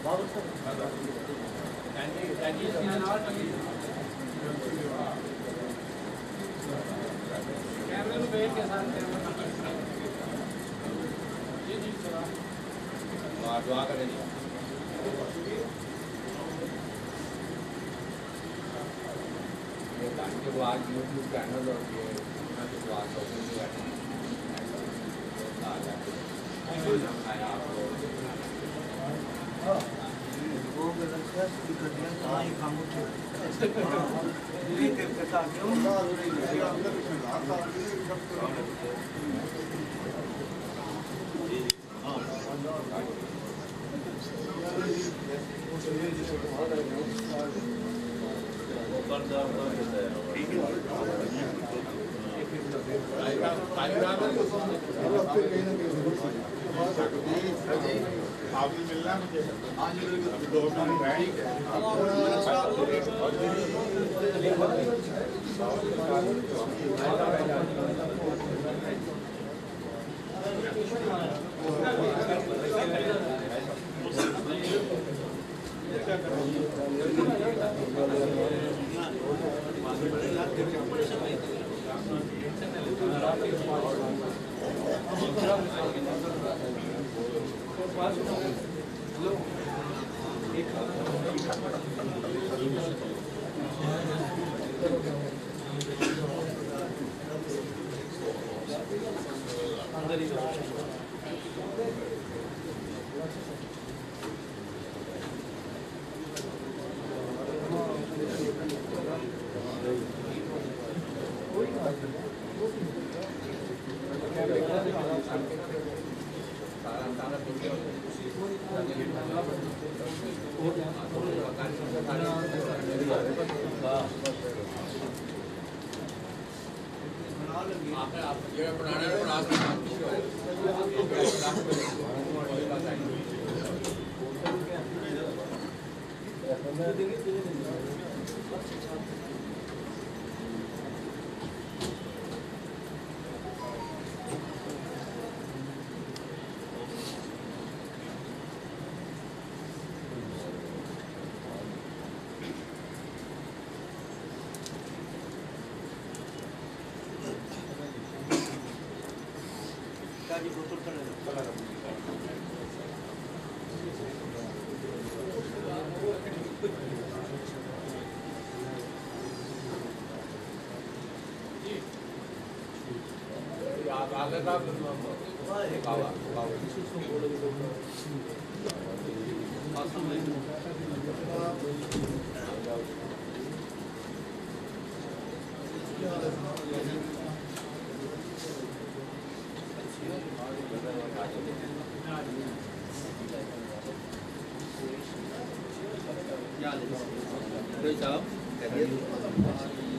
دعا کریں کے بعد یوٹیوب چینل اور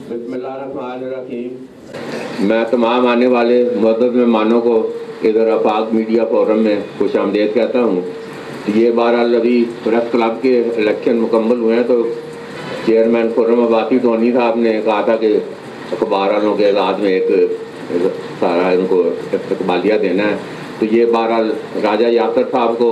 بسم اللہ الرحمن الرحیم۔ میں تمام آنے والے معزز مہمانوں کو ادھر آفاق میڈیا فورم میں خوش آمدید کہتا ہوں۔ یہ بہرحال ابھی پریس کلب کے الیکشن مکمل ہوئے ہیں تو چیئرمین فورم عباسی ٹونی صاحب نے کہا تھا کہ اخبار والوں کے اعزاز میں ایک سارا ان کو استقبالیہ دینا ہے، تو یہ بہرحال راجہ یاسر صاحب کو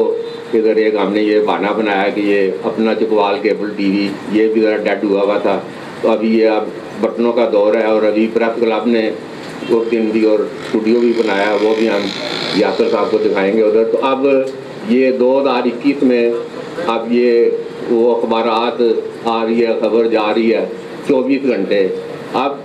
ادھر ایک ہم نے یہ بہانہ بنایا کہ یہ اپنا چکوال کیبل ٹی وی یہ بھی ذرا ڈیڈ ہوا تھا، تو ابھی یہ اب برتنوں کا دور ہے، اور ابھی پریس کلب نے اس دن بھی اور اسٹوڈیو بھی بنایا، وہ بھی ہم یاسر صاحب کو دکھائیں گے ادھر۔ تو اب یہ 2021 میں اب یہ وہ اخبارات آ رہی ہے، خبر جا رہی ہے 24 گھنٹے۔ اب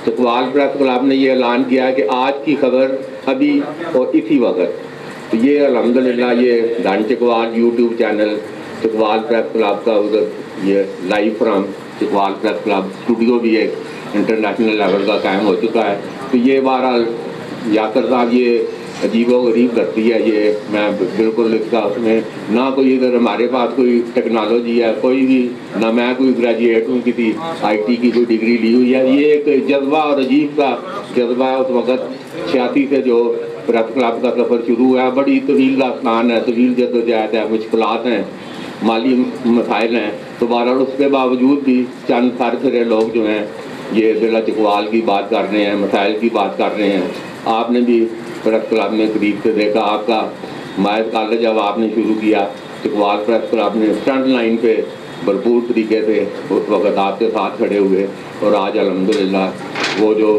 چکوال پریس کلب نے یہ اعلان کیا ہے کہ آج کی خبر ابھی اور اسی وقت، تو یہ الحمدللہ یہ دان Chakwal YouTube channel Chakwal press club کا ادھر یہ live from Chakwal press club studio بھی ایک انٹرنیشنل لیول کا قائم ہو چکا ہے۔ تو یہ بہرحال یاسر صاحب یہ عجیب و غریب کرتی ہے، یہ میں بالکل اس کا اس میں نہ کوئی ادھر ہمارے پاس کوئی ٹیکنالوجی ہے کوئی بھی، نہ میں کوئی گریجویٹ ہوں کسی آئی ٹی کی کوئی ڈگری لی ہوئی ہے، یہ ایک جذبہ اور عجیب کا جذبہ ہے۔ اس وقت 86 سے جو پریس کلب کا سفر شروع ہوا، بڑی طویل داستان ہے، طویل جدوجہد ہے، مشکلات ہیں، مالی مسائل ہیں، تو بہرحال اس کے باوجود بھی چند سرسرے لوگ جو ہیں یہ ضلع چکوال کی بات کر رہے ہیں، مسائل کی بات کر رہے ہیں۔ آپ نے بھی پریس کلب میں قریب سے دیکھا، آپ کا مائز کالج جب آپ نے شروع کیا چکوال پریس کلب نے فرنٹ لائن پہ بھرپور طریقے سے اس وقت آپ کے ساتھ کھڑے ہوئے، اور آج الحمدللہ وہ جو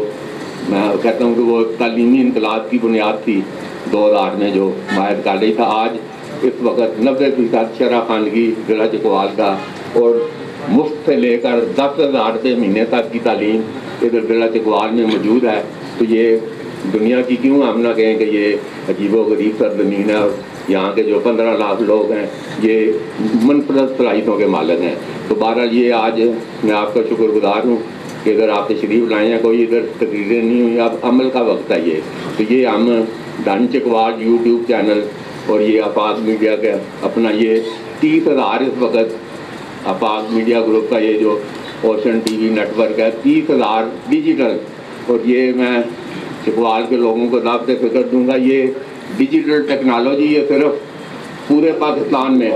میں کہتا ہوں کہ وہ تعلیمی انقلاب کی بنیاد تھی 2000 میں جو ماہر کالج تھا، آج اس وقت 90% شرح خواندگی ضلع چکوال کا، اور مفت سے لے کر 10,000 روپے مہینے تک کی تعلیم ادھر ضلع چکوال میں موجود ہے۔ تو یہ دنیا کی کیوں ہم نہ کہیں کہ یہ عجیب و غریب سرزمین ہے، اور یہاں کے جو 15 لاکھ لوگ ہیں یہ منفرد صلاحیتوں کے مالک ہیں۔ تو بہرحال یہ آج میں آپ کا شکر گزار ہوں کہ ادھر آپ تشریف لائے ہیں، کوئی ادھر تقریریں نہیں ہوئی، اب عمل کا وقت ہے یہ۔ تو یہ ہم ڈن چکوال یوٹیوب چینل اور یہ آفاق میڈیا کا اپنا یہ 30,000 اس وقت آفاق میڈیا گروپ کا یہ جو Ocean T V network ہے 30,000 ڈیجیٹل، اور یہ میں چکوال کے لوگوں کو ضابط فکر دوں گا، یہ ڈیجیٹل ٹیکنالوجی یہ صرف پورے پاکستان میں،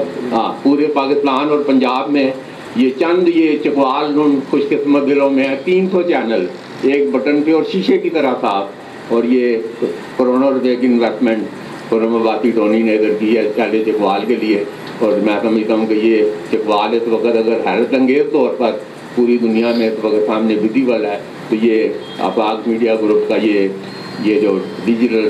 پورے پاکستان اور پنجاب میں یہ چند یہ چکوال ان خوش قسمت دلوں میں 300 چینل ایک بٹن پہ اور شیشے کی طرح صاف، اور یہ کروڑوں روپے کی انویسٹمنٹ قرم آبادی ٹونی نے ادھر کی ہے پہلے چکوال کے لیے۔ اور میں سمجھتا ہوں کہ یہ چکوال اس وقت اگر حیرت انگیز طور پر پوری دنیا میں اس وقت سامنے ویزیبل ہے، تو یہ آفاق میڈیا گروپ کا یہ جو ڈیجیٹل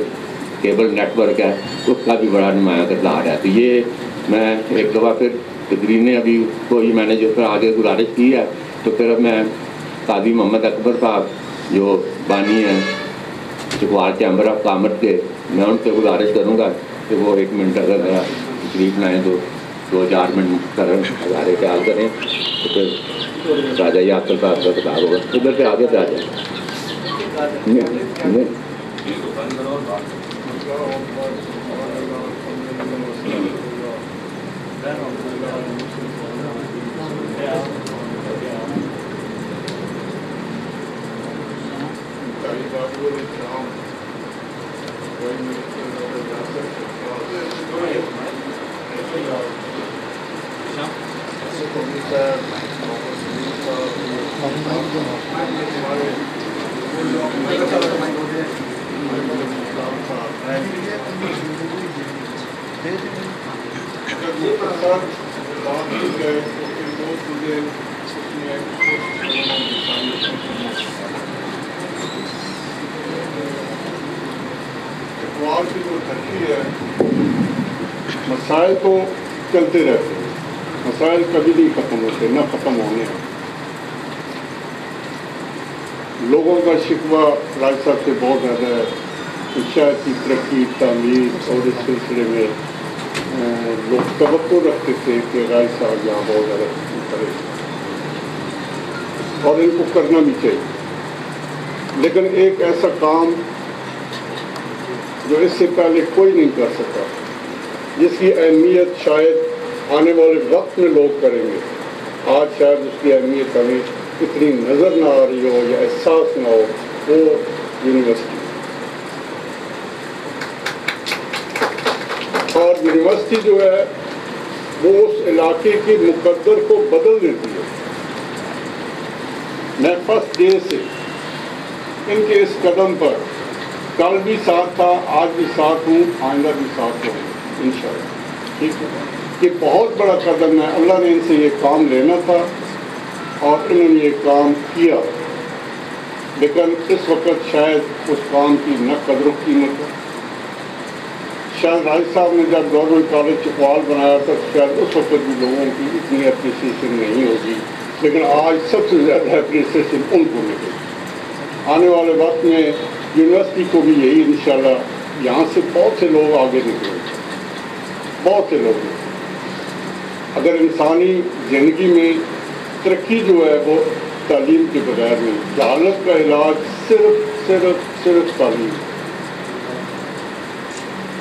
کیبل نیٹ ورک ہے اس کا بھی بڑا نمایاں کردار ہے۔ تو یہ میں ایک دفعہ پھر تقریر ابھی کوئی میں نے جس طرح آگے گزارش کی ہے، تو پھر اب میں قاضی محمد اکبر صاحب جو بانی ہیں چکوال چیمبر آف کامرس کے، میں ان سے گزارش کروں گا کہ وہ 1 منٹ اگر ذرا تشریف لائیں تو 2-4 منٹ ہزارے خیال کریں، تو پھر آ جائیے۔ آپ صاحب کا کتاب ہوگا ادھر سے آگے سے آ جائیں۔ چکوال کی جو دھرتی ہے مسائل تو چلتے رہتے ہیں، مسائل کبھی نہیں ختم ہوتے، نہ ختم ہونے ہیں۔ لوگوں کا شکوہ راج صاحب سے بہت زیادہ ہے کہ شہر کی ترقی تعمیر اور اس سلسلے میں لوگ توقع رکھتے تھے کہ راج صاحب یہاں بہت زیادہ کرے، اور ان کو کرنا بھی چاہیے۔ لیکن ایک ایسا کام جو اس سے پہلے کوئی نہیں کر سکا، جس کی اہمیت شاید آنے والے وقت میں لوگ کریں گے، آج شاید اس کی اہمیت ہمیں اتنی نظر نہ آ رہی ہو یا احساس نہ ہو، وہ یونیورسٹی۔ اور یونیورسٹی جو ہے وہ اس علاقے کے مقدر کو بدل دیتی ہے۔ میں فرسٹ ڈے سے ان کے اس قدم پر کل بھی ساتھ تھا، آج بھی ساتھ ہوں، آئندہ بھی ساتھ ہوں انشاءاللہ۔ ٹھیک ہے، یہ بہت بڑا قدم ہے، اللہ نے ان سے یہ کام لینا تھا اور انہوں نے یہ کام کیا، لیکن اس وقت شاید اس کام کی نہ قدر و قیمت ہے۔ شاید راج صاحب نے جب گورنمنٹ کالج چکوال بنایا تھا شاید اس وقت بھی لوگوں کی اتنی اپریسیشن نہیں ہوگی، لیکن آج سب سے زیادہ اپریسیشن ان کو ملے گی۔ آنے والے وقت میں یونیورسٹی کو بھی یہی انشاءاللہ، یہاں سے بہت سے لوگ آگے نکلیں گے، بہت سے لوگ۔ اگر انسانی زندگی میں ترقی جو ہے وہ تعلیم کے بغیر نہیں، جہالت کا علاج صرف تعلیم۔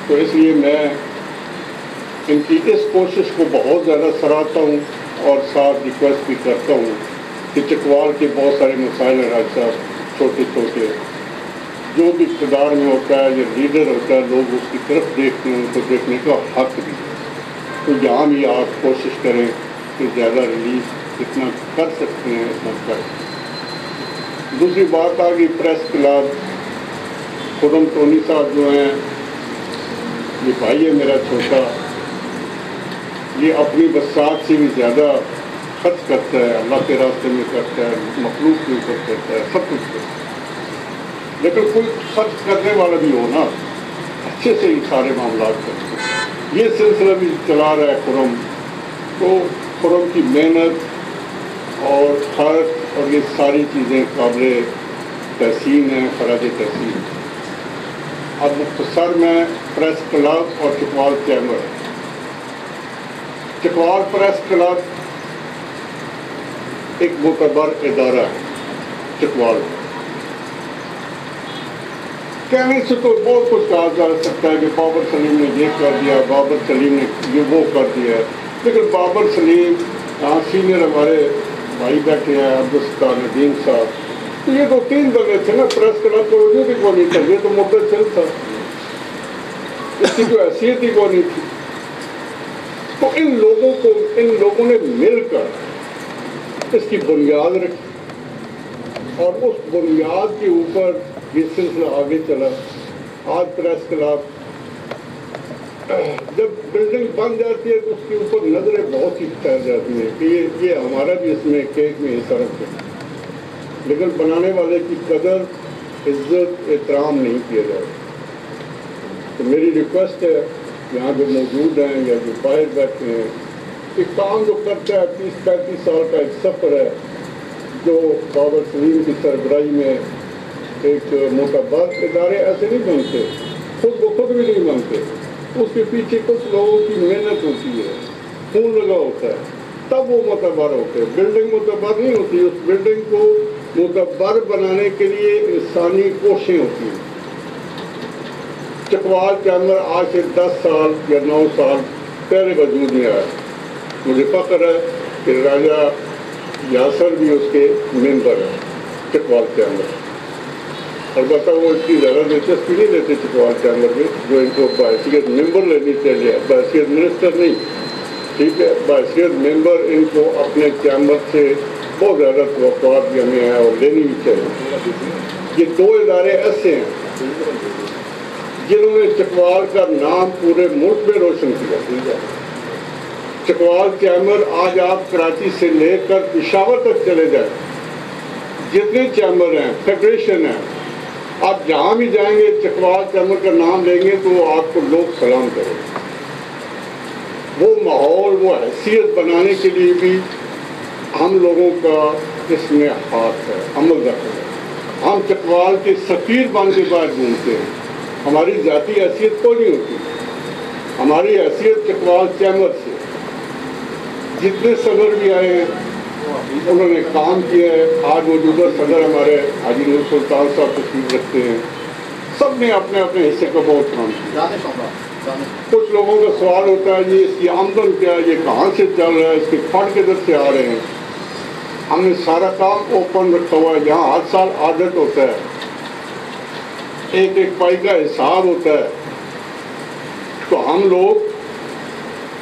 تو اس لیے میں ان کی اس کوشش کو بہت زیادہ سراہتا ہوں، اور ساتھ ریکویسٹ بھی کرتا ہوں کہ چکوال کے بہت سارے مسائل ہیں راج صاحب، چھوٹے چھوٹے، جو بھی اقتدار میں ہوتا ہے یا لیڈر ہوتا ہے لوگ اس کی طرف دیکھتے ہیں، ان کو دیکھنے کا حق بھی ہے۔ تو یہاں بھی آپ کوشش کریں کہ زیادہ ریلیز جتنا کر سکتے ہیں اتنا کریں۔ دوسری بات آ گئی پریس کلب، خرم ٹونی صاحب جو ہیں، یہ بھائی ہے میرا چھوٹا، یہ اپنی بسات سے بھی زیادہ خرچ کرتا ہے، اللہ کے راستے میں کرتا ہے، مخلوق کے اوپر کرتا ہے، سب کچھ کرتا ہے، لیکن کوئی خرچ کرنے والا بھی ہو نا، اچھے سے ہی سارے معاملات کرتے ہیں۔ یہ سلسلہ بھی چلا رہا ہے خرم، تو خرم کی محنت اور خرچ اور یہ ساری چیزیں قابل تحسین ہیں، خراج تحسین۔ اب مختصر میں پریس کلب اور Chakwal chamber. Chakwal press club ایک معتبر ادارہ ہے چکوال۔ کہنے سے تو بہت کچھ کہا جا سکتا ہے کہ بابر سلیم نے یہ کر دیا، بابر سلیم نے یہ وہ کر دیا، لیکن بابر سلیم سینئر ہمارے بھائی بیٹھے ہیں عبدالستار ندیم صاحب، تو یہ 2-3 بندے تھے نا پریس کلب تو وجود ہی کوئی نہیں تھا، یہ تو مدت تھا، اس کی کوئی حیثیت ہی کوئی نہیں تھی۔ تو ان لوگوں نے مل کر اس کی بنیاد رکھی اور اس بنیاد کے اوپر یہ سلسلہ آگے چلا۔ آج پریس کلب جب بلڈنگ بن جاتی ہے تو اس کے اوپر نظریں بہت سی پھیل جاتی ہیں کہ یہ ہمارا بھی اس میں کیک میں حصہ رکھے، لیکن بنانے والے کی قدر، عزت، احترام نہیں کیا جائے۔ تو میری ریکویسٹ ہے یہاں جو موجود ہیں یا جو باہر بیٹھے ہیں، ایک کام جو کرتا ہے 30-35 سال کا ایک سفر ہے جو بابر سلیم کی سربراہی میں ایک معتبر ادارے ایسے نہیں بنتے، خود بخود بھی نہیں بنتے، اس کے پیچھے کچھ لوگوں کی محنت ہوتی ہے، خون لگا ہوتا ہے، تب وہ معتبر ہوتے ہیں۔ بلڈنگ معتبر نہیں ہوتی، اس بلڈنگ کو معتبر بنانے کے لیے انسانی کوششیں ہوتی ہیں۔ چکوال چیمبر آج سے 10 سال یا 9 سال پہلے وجود میں آیا۔ مجھے فخر ہے کہ راجہ یاسر بھی اس کے ممبر ہیں چکوال چیمبر۔ البتہ وہ اس کی زیادہ دلچسپی نہیں لیتے چکوال چیمبر میں، جو ان کو بحیثیت ممبر لینی چاہیے، بحیثیت منسٹر نہیں، ٹھیک ہے، بحیثیت ممبر ان کو اپنے چیمبر سے بہت زیادہ توقعات بھی ہمیں ہیں اور لینی بھی چاہیے۔ یہ 2 ادارے ایسے ہیں جنہوں نے چکوال کا نام پورے ملک میں روشن کیا۔ چکوال چیمبر آج آپ کراچی سے لے کر پشاور تک چلے جائیں، جتنے چیمبر ہیں، فیڈریشن ہیں، آپ جہاں بھی جائیں گے چکوال چیمبر کا نام لیں گے تو آپ کو لوگ سلام کریں گے۔ وہ ماحول، وہ حیثیت بنانے کے لیے بھی ہم لوگوں کا اس میں ہاتھ ہے، عمل رکھنا ہے۔ ہم چکوال کے سفیر بن کے باہر گھومتے ہیں، ہماری ذاتی حیثیت کوئی نہیں ہوتی، ہماری حیثیت چکوال چیمبر سے۔ جتنے صدر بھی آئے ہیں انہوں نے کام کیا ہے، آج موجودہ صدر ہمارے حاجی نور سلطان صاحب تشریف رکھتے ہیں، سب نے اپنے اپنے حصے کا بہت کام کیا۔ کچھ لوگوں کا سوال ہوتا ہے یہ اس کی آمدن کیا ہے، یہ کہاں سے چل رہا ہے، اس کے فنڈ کدھر سے آ رہے ہیں۔ ہم نے سارا کام اوپن رکھا ہوا ہے، یہاں ہر سال آڈٹ ہوتا ہے، ایک ایک پائی کا حساب ہوتا ہے، تو ہم لوگ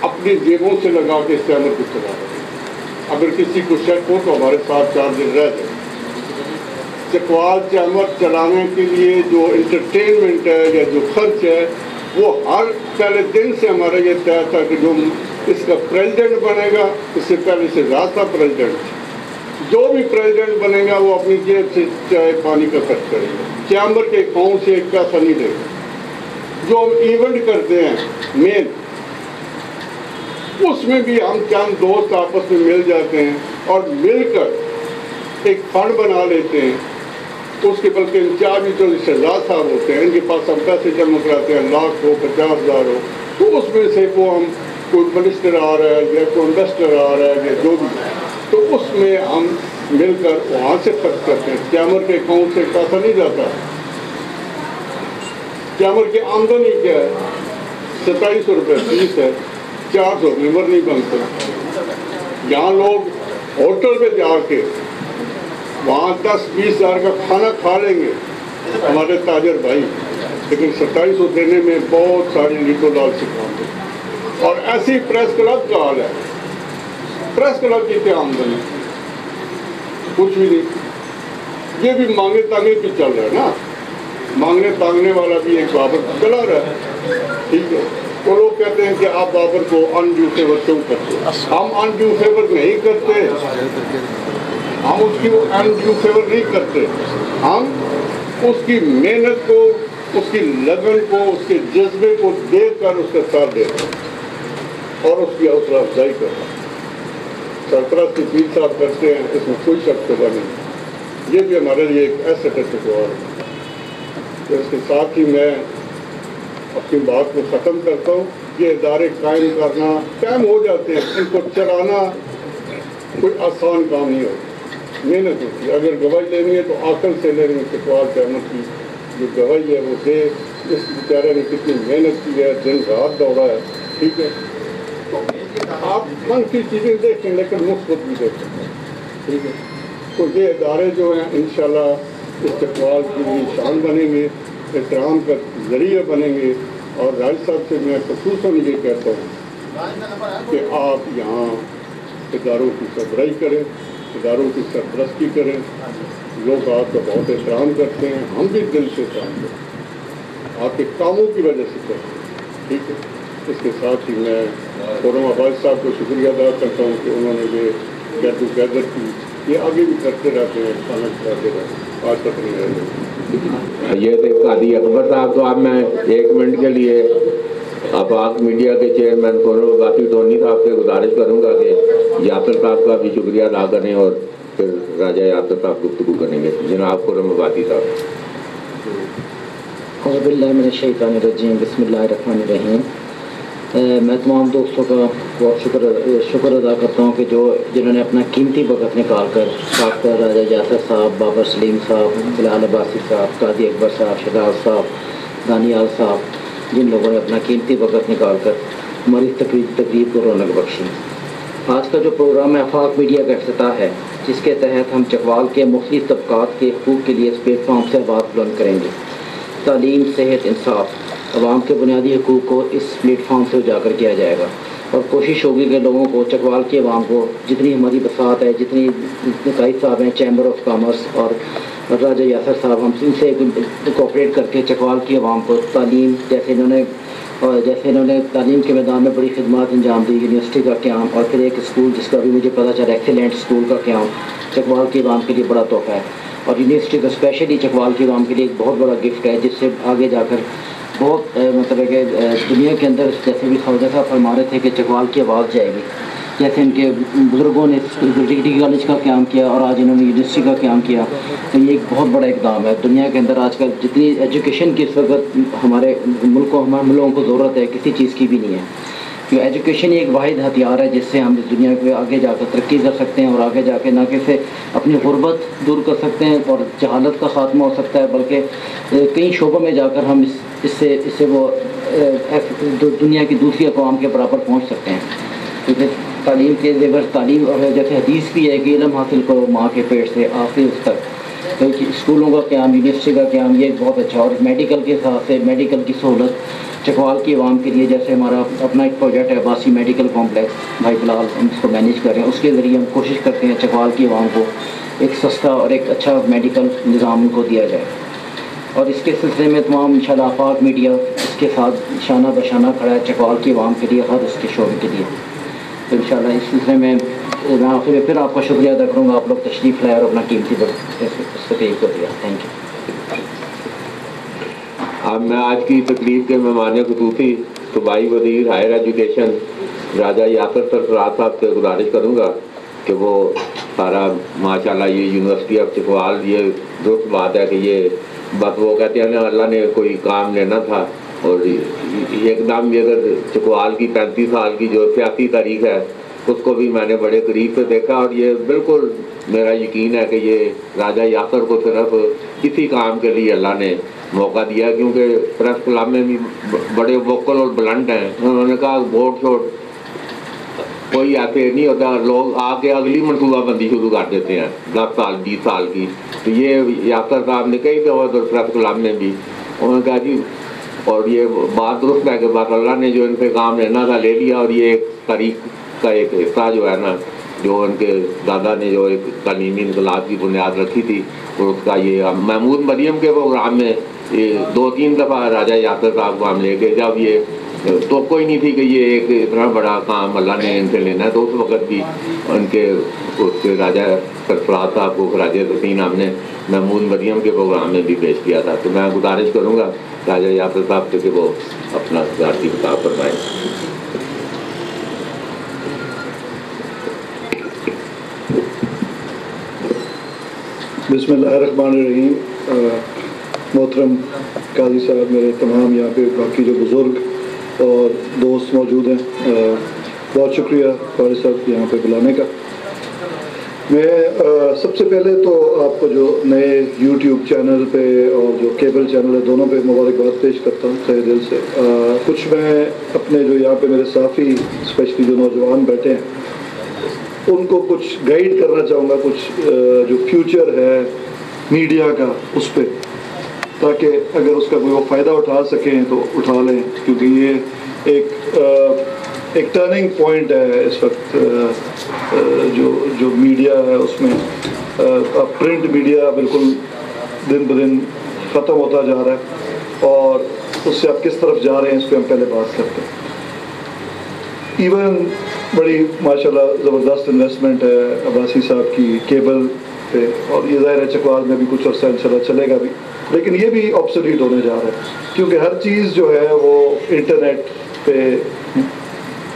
اپنی جیبوں سے لگا کے اس چینل کو چلا رہے ہیں۔ اگر کسی کو شک ہو تو ہمارے ساتھ 4 دن رہ جائیں۔ چکوال چیمبر چلانے کے لیے جو انٹرٹینمنٹ ہے یا جو خرچ ہے وہ ہر پہلے دن سے ہمارا یہ طے تھا کہ جو اس کا پریزیڈنٹ بنے گا، اس سے پہلے سے زیادہ تھا پریزیڈنٹ، جو بھی پریزیڈنٹ بنے گا وہ اپنی جیب سے چائے پانی کا خرچ کرے گا، چیمبر کے اکاؤنٹ سے ایک پیسہ نہیں دے گا۔ جو ہم ایونٹ کرتے ہیں مین، اس میں بھی ہم چند دوست آپس میں مل جاتے ہیں اور مل کر ایک فنڈ بنا لیتے ہیں۔ اس کے بلکہ انچارج جو شہزاد صاحب ہوتے ہیں، ان کے پاس ہم پیسے جمع کراتے ہیں، 1 لاکھ ہو 50,000 ہو، تو اس میں سے وہ ہم کوئی منسٹر آ رہا ہے یا کوئی انویسٹر آ رہا ہے یا جو بھی، تو اس میں ہم مل کر وہاں سے خرچ کرتے ہیں۔ چیمبر کے اکاؤنٹ سے پیسہ نہیں جاتا۔ چیمبر کی آمدنی کیا ہے؟ 2700 روپے فیس ہے، 400 ممبر نہیں بنتے۔ یہاں لوگ ہوٹل پہ جا کے وہاں 10-20 ہزار کا کھانا کھا لیں گے ہمارے تاجر بھائی، لیکن 2700 دینے میں بہت ساری لیٹو لال سے کام ہے۔ اور ایسی پریس کلب کا حال ہے، پریس کلب کی کیا آمدنی؟ کچھ بھی نہیں۔ یہ بھی مانگے تانگے بھی چل رہا ہے نا، مانگنے تانگنے والا بھی ایک بابر چلا رہا ہے، ٹھیک ہے۔ وہ لوگ کہتے ہیں کہ آپ بابر کو انڈیو فیور کیوں کرتے ہیں؟ ہم انڈیو فیور نہیں کرتے، ہم اس کی انڈیو فیور نہیں کرتے، ہم اس کی محنت کو، اس کی لگن کو، اس کے جذبے کو دیکھ کر اس کا ساتھ دیتے ہیں اور اس کی حوصلہ افزائی کرتے ہیں۔ سرپرست کی پیر صاحب کرتے ہیں، اس میں کوئی شک شبہ نہیں، یہ بھی ہمارے لیے ایک ایسٹ ہے چکوال۔ تو اس کے ساتھ ہی میں اپنی بات کو ختم کرتا ہوں۔ یہ ادارے قائم کرنا ٹائم ہو جاتے ہیں، ان کو چلانا کوئی آسان کام نہیں ہوتا، محنت ہوتی ہے۔ اگر گواہی لینی ہے تو عقل سے لینی ہے۔ چکوال چینل کی جو گواہی ہے وہ دے، اس بیچارے نے کتنی محنت کی ہے، دن رات دوڑا ہے، ٹھیک ہے۔ تو آپ منفی چیزیں دیکھیں لیکن مثبت بھی دیکھیں، ٹھیک ہے۔ تو یہ ادارے جو ہیں انشاءاللہ استقبال کی شان بنیں گے، احترام کا ذریعہ بنیں گے۔ اور راج صاحب سے میں خصوصاً یہ کہتا ہوں کہ آپ یہاں اداروں کی سربراہی کریں، اداروں کی سرپرستی کریں، لوگ آپ کا بہت احترام کرتے ہیں، ہم بھی دل سے احترام کرتے ہیں، آپ کے کاموں کی وجہ سے کرتے ہیں، ٹھیک ہے۔ اس کے ساتھ ہی میں خرم عباس صاحب کو شکریہ ادا کرتا ہوں کہ انہوں نے یہ گیٹ ٹوگیدر کی، یہ آگے بھی کرتے رہتے ہیں، کھانا کھلاتے رہتے ہیں، آج تک نہیں رہے۔ یہ تھے قاضی اکبر صاحب۔ تو اب میں 1 منٹ کے لیے آفاق میڈیا کے چیئرمین خرم عباسی ٹونی صاحب سے گزارش کروں گا کہ یاسر صاحب کا بھی شکریہ ادا کریں اور پھر راجہ یاسر صاحب گفتگو کریں گے۔ جناب خرم عباسی صاحب۔ اعوذ باللہ من الشیطان الرجیم، بسم اللہ الرحمن الرحیم۔ میں تمام دوستوں کا بہت شکر ادا کرتا ہوں کہ جنہوں نے اپنا قیمتی وقت نکال کر خاص کر راجہ یاسر صاحب، بابر سلیم صاحب، بلال عباسی صاحب، قاضی اکبر صاحب، شہزاد صاحب، دانیال صاحب، جن لوگوں نے اپنا قیمتی وقت نکال کر ہماری تقریب کو رونق بخشی۔ آج کا جو پروگرام ہے آفاق میڈیا کا افتتاح ہے، جس کے تحت ہم چکوال کے مختلف طبقات کے حقوق کے لیے اس پلیٹ فارم سے آواز بلند کریں گے۔ تعلیم، صحت، انصاف، عوام کے بنیادی حقوق کو اس پلیٹ فارم سے اجاگر کیا جائے گا، اور کوشش ہوگی کہ لوگوں کو، چکوال کی عوام کو، جتنی ہماری بساط ہے، جتنی قائد صاحب ہیں چیمبر آف کامرس اور راجہ یاسر صاحب، ہم ان سے کوآپریٹ کر کے چکوال کی عوام کو تعلیم، جیسے انہوں نے تعلیم کے میدان میں بڑی خدمات انجام دی، یونیورسٹی کا قیام اور پھر ایک اسکول جس کا بھی مجھے پتہ چلا ایکسیلنٹ اسکول کا قیام چکوال کی عوام کے لیے بڑا تحفہ ہے، اور یونیورسٹی کا اسپیشلی چکوال کی عوام کے لیے ایک بہت بڑا گفٹ ہے، جس سے آگے جا کر بہت مطلب ہے کہ دنیا کے اندر جیسے بھی خواجہ صاحب فرما رہے تھے کہ چکوال کی آواز جائے گی، جیسے ان کے بزرگوں نے ڈگری کالج کا قیام کیا اور آج انہوں نے یونیورسٹی کا قیام کیا، تو یہ ایک بہت بڑا اقدام ہے۔ دنیا کے اندر آج کل جتنی ایجوکیشن کی اس وقت ہمارے ملکوں کو ضرورت ہے، کسی چیز کی بھی نہیں ہے، کہ ایجوکیشن ہی ایک واحد ہتھیار ہے جس سے ہم اس دنیا کو آگے جا کر ترقی کر سکتے ہیں، اور آگے جا کے نہ کہ سے اپنی غربت دور کر سکتے ہیں اور جہالت کا خاتمہ ہو سکتا ہے، بلکہ کئی شعبوں میں جا کر ہم اس سے وہ دنیا کی دوسری اقوام کے برابر پہنچ سکتے ہیں، کیونکہ تعلیم کے زیور تعلیم، اور جیسے حدیث بھی ہے کہ علم حاصل کرو ماں کے پیٹ سے آخری اس تک، تو اسکولوں کا قیام، یونیورسٹی کا قیام، یہ بہت اچھا، اور میڈیکل کے حساب سے میڈیکل کی سہولت چکوال کی عوام کے لیے، جیسے ہمارا اپنا ایک پروجیکٹ ہے باسی میڈیکل کمپلیکس، بھائی بلال ہم اس کو مینیج کر رہے ہیں، اس کے ذریعے ہم کوشش کرتے ہیں چکوال کی عوام کو ایک سستا اور ایک اچھا میڈیکل نظام ان کو دیا جائے، اور اس کے سلسلے میں تمام انشاءاللہ آفاق میڈیا اس کے ساتھ شانہ بشانہ کھڑا ہے چکوال کی عوام کے لیے، ہر اس کے شعبے کے لیے۔ تو انشاءاللہ اس سلسلے میں آخر میں پھر آپ کا شکریہ ادا کروں گا، آپ لوگ تشریف لائے اور اپنا قیمتی وقت اس تقریب کو دیا، تھینک یو۔ اب میں آج کی تقریب کے مہمان خصوصی صوبائی وزیر ہائر ایجوکیشن راجہ یاسر سرفراز صاحب سے گزارش کروں گا کہ وہ سارا ماشاءاللہ یہ یونیورسٹی آف چکوال، یہ درست بات ہے کہ یہ بس وہ کہتے ہیں نا اللہ نے کوئی کام لینا تھا، اور ایک دم یہ اگر چکوال کی 35 سال کی جو سیاسی تاریخ ہے اس کو بھی میں نے بڑے قریب سے دیکھا، اور یہ بالکل میرا یقین ہے کہ یہ راجہ یاسر کو صرف اسی کام کے لیے اللہ نے موقع دیا، کیونکہ پریس کلب میں بھی بڑے ووکل اور بلنٹ ہیں، انہوں نے کہا ووٹ شوٹ کوئی ایسے نہیں ہوتا، لوگ آ کے اگلی منصوبہ بندی شروع کر دیتے ہیں 10 سال 20 سال کی، تو یہ یاسر صاحب نے کئی دفعہ پریس کلب میں بھی انہوں نے کہا جی، اور یہ بات درست ہے کہ بس اللہ نے جو ان سے کام لینا تھا لے لیا، اور یہ ایک تاریخ کا ایک حصہ جو ہے نا، جو ان کے دادا نے جو ایک تعلیمی انقلاب کی بنیاد رکھی تھی، اور اس کا یہ محمود مریم کے پروگرام میں یہ 2-3 دفعہ راجہ یاسر صاحب کو ہم لے گئے، جب یہ تو کوئی نہیں تھی کہ یہ ایک اتنا بڑا کام اللہ نے ان سے لینا ہے. تو اس وقت بھی ان کے اس راجہ سرفراز صاحب کو خراج تحسین ہم نے محمود مریم کے پروگرام میں بھی پیش کیا تھا. تو میں گزارش کروں گا راجہ یاسر صاحب سے کہ وہ اپنا ذاتی خطاب فرمائیں. بسم اللہ الرحمن الرحیم. محترم قاضی صاحب، میرے تمام یہاں پہ باقی جو بزرگ اور دوست موجود ہیں، بہت شکریہ قاضی صاحب یہاں پہ بلانے کا. میں سب سے پہلے تو آپ کو جو نئے یوٹیوب چینل پہ اور جو کیبل چینل ہے دونوں پہ مبارکباد پیش کرتا ہوں تہہ دل سے. کچھ میں اپنے جو یہاں پہ میرے ساتھی اسپیشلی جو نوجوان بیٹھے ہیں ان کو کچھ گائیڈ کرنا چاہوں گا، کچھ جو فیوچر ہے میڈیا کا اس پہ، تاکہ اگر اس کا کوئی وہ فائدہ اٹھا سکیں تو اٹھا لیں، کیونکہ یہ ایک ٹرننگ پوائنٹ ہے اس وقت. جو میڈیا ہے اس میں پرنٹ میڈیا بالکل دن بدن ختم ہوتا جا رہا ہے، اور اس سے آپ کس طرف جا رہے ہیں اس پہ ہم پہلے بات کرتے ہیں. ایون بڑی ماشاءاللہ زبردست انویسٹمنٹ ہے عباسی صاحب کی کیبل پہ، اور یہ ظاہر ہے چکوال میں بھی کچھ عرصہ انشاءاللہ چلے گا بھی، لیکن یہ بھی آبسولیٹ ہونے جا رہا ہے کیونکہ ہر چیز جو ہے وہ انٹرنیٹ پہ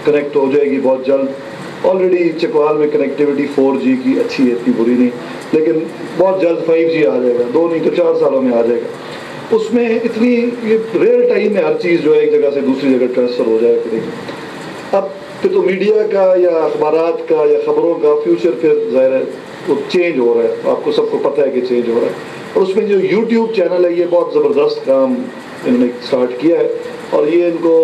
کنیکٹ ہو جائے گی بہت جلد. آلریڈی چکوال میں کنیکٹیوٹی 4G کی اچھی ہے، اتنی بری نہیں، لیکن بہت جلد 5G آ جائے گا، 2 نہیں تو 4 سالوں میں آ جائے گا. اس میں اتنی یہ ریئل ٹائم میں ہر چیز جو ہے ایک جگہ سے دوسری جگہ ٹرانسفر ہو جائے کرے گی. اب پھر تو میڈیا کا یا اخبارات کا یا خبروں کا فیوچر پھر ظاہر ہے وہ چینج ہو رہا ہے، آپ کو سب کو پتہ ہے کہ چینج ہو رہا ہے. اور اس میں جو یوٹیوب چینل ہے یہ بہت زبردست کام انہوں نے اسٹارٹ کیا ہے، اور یہ ان کو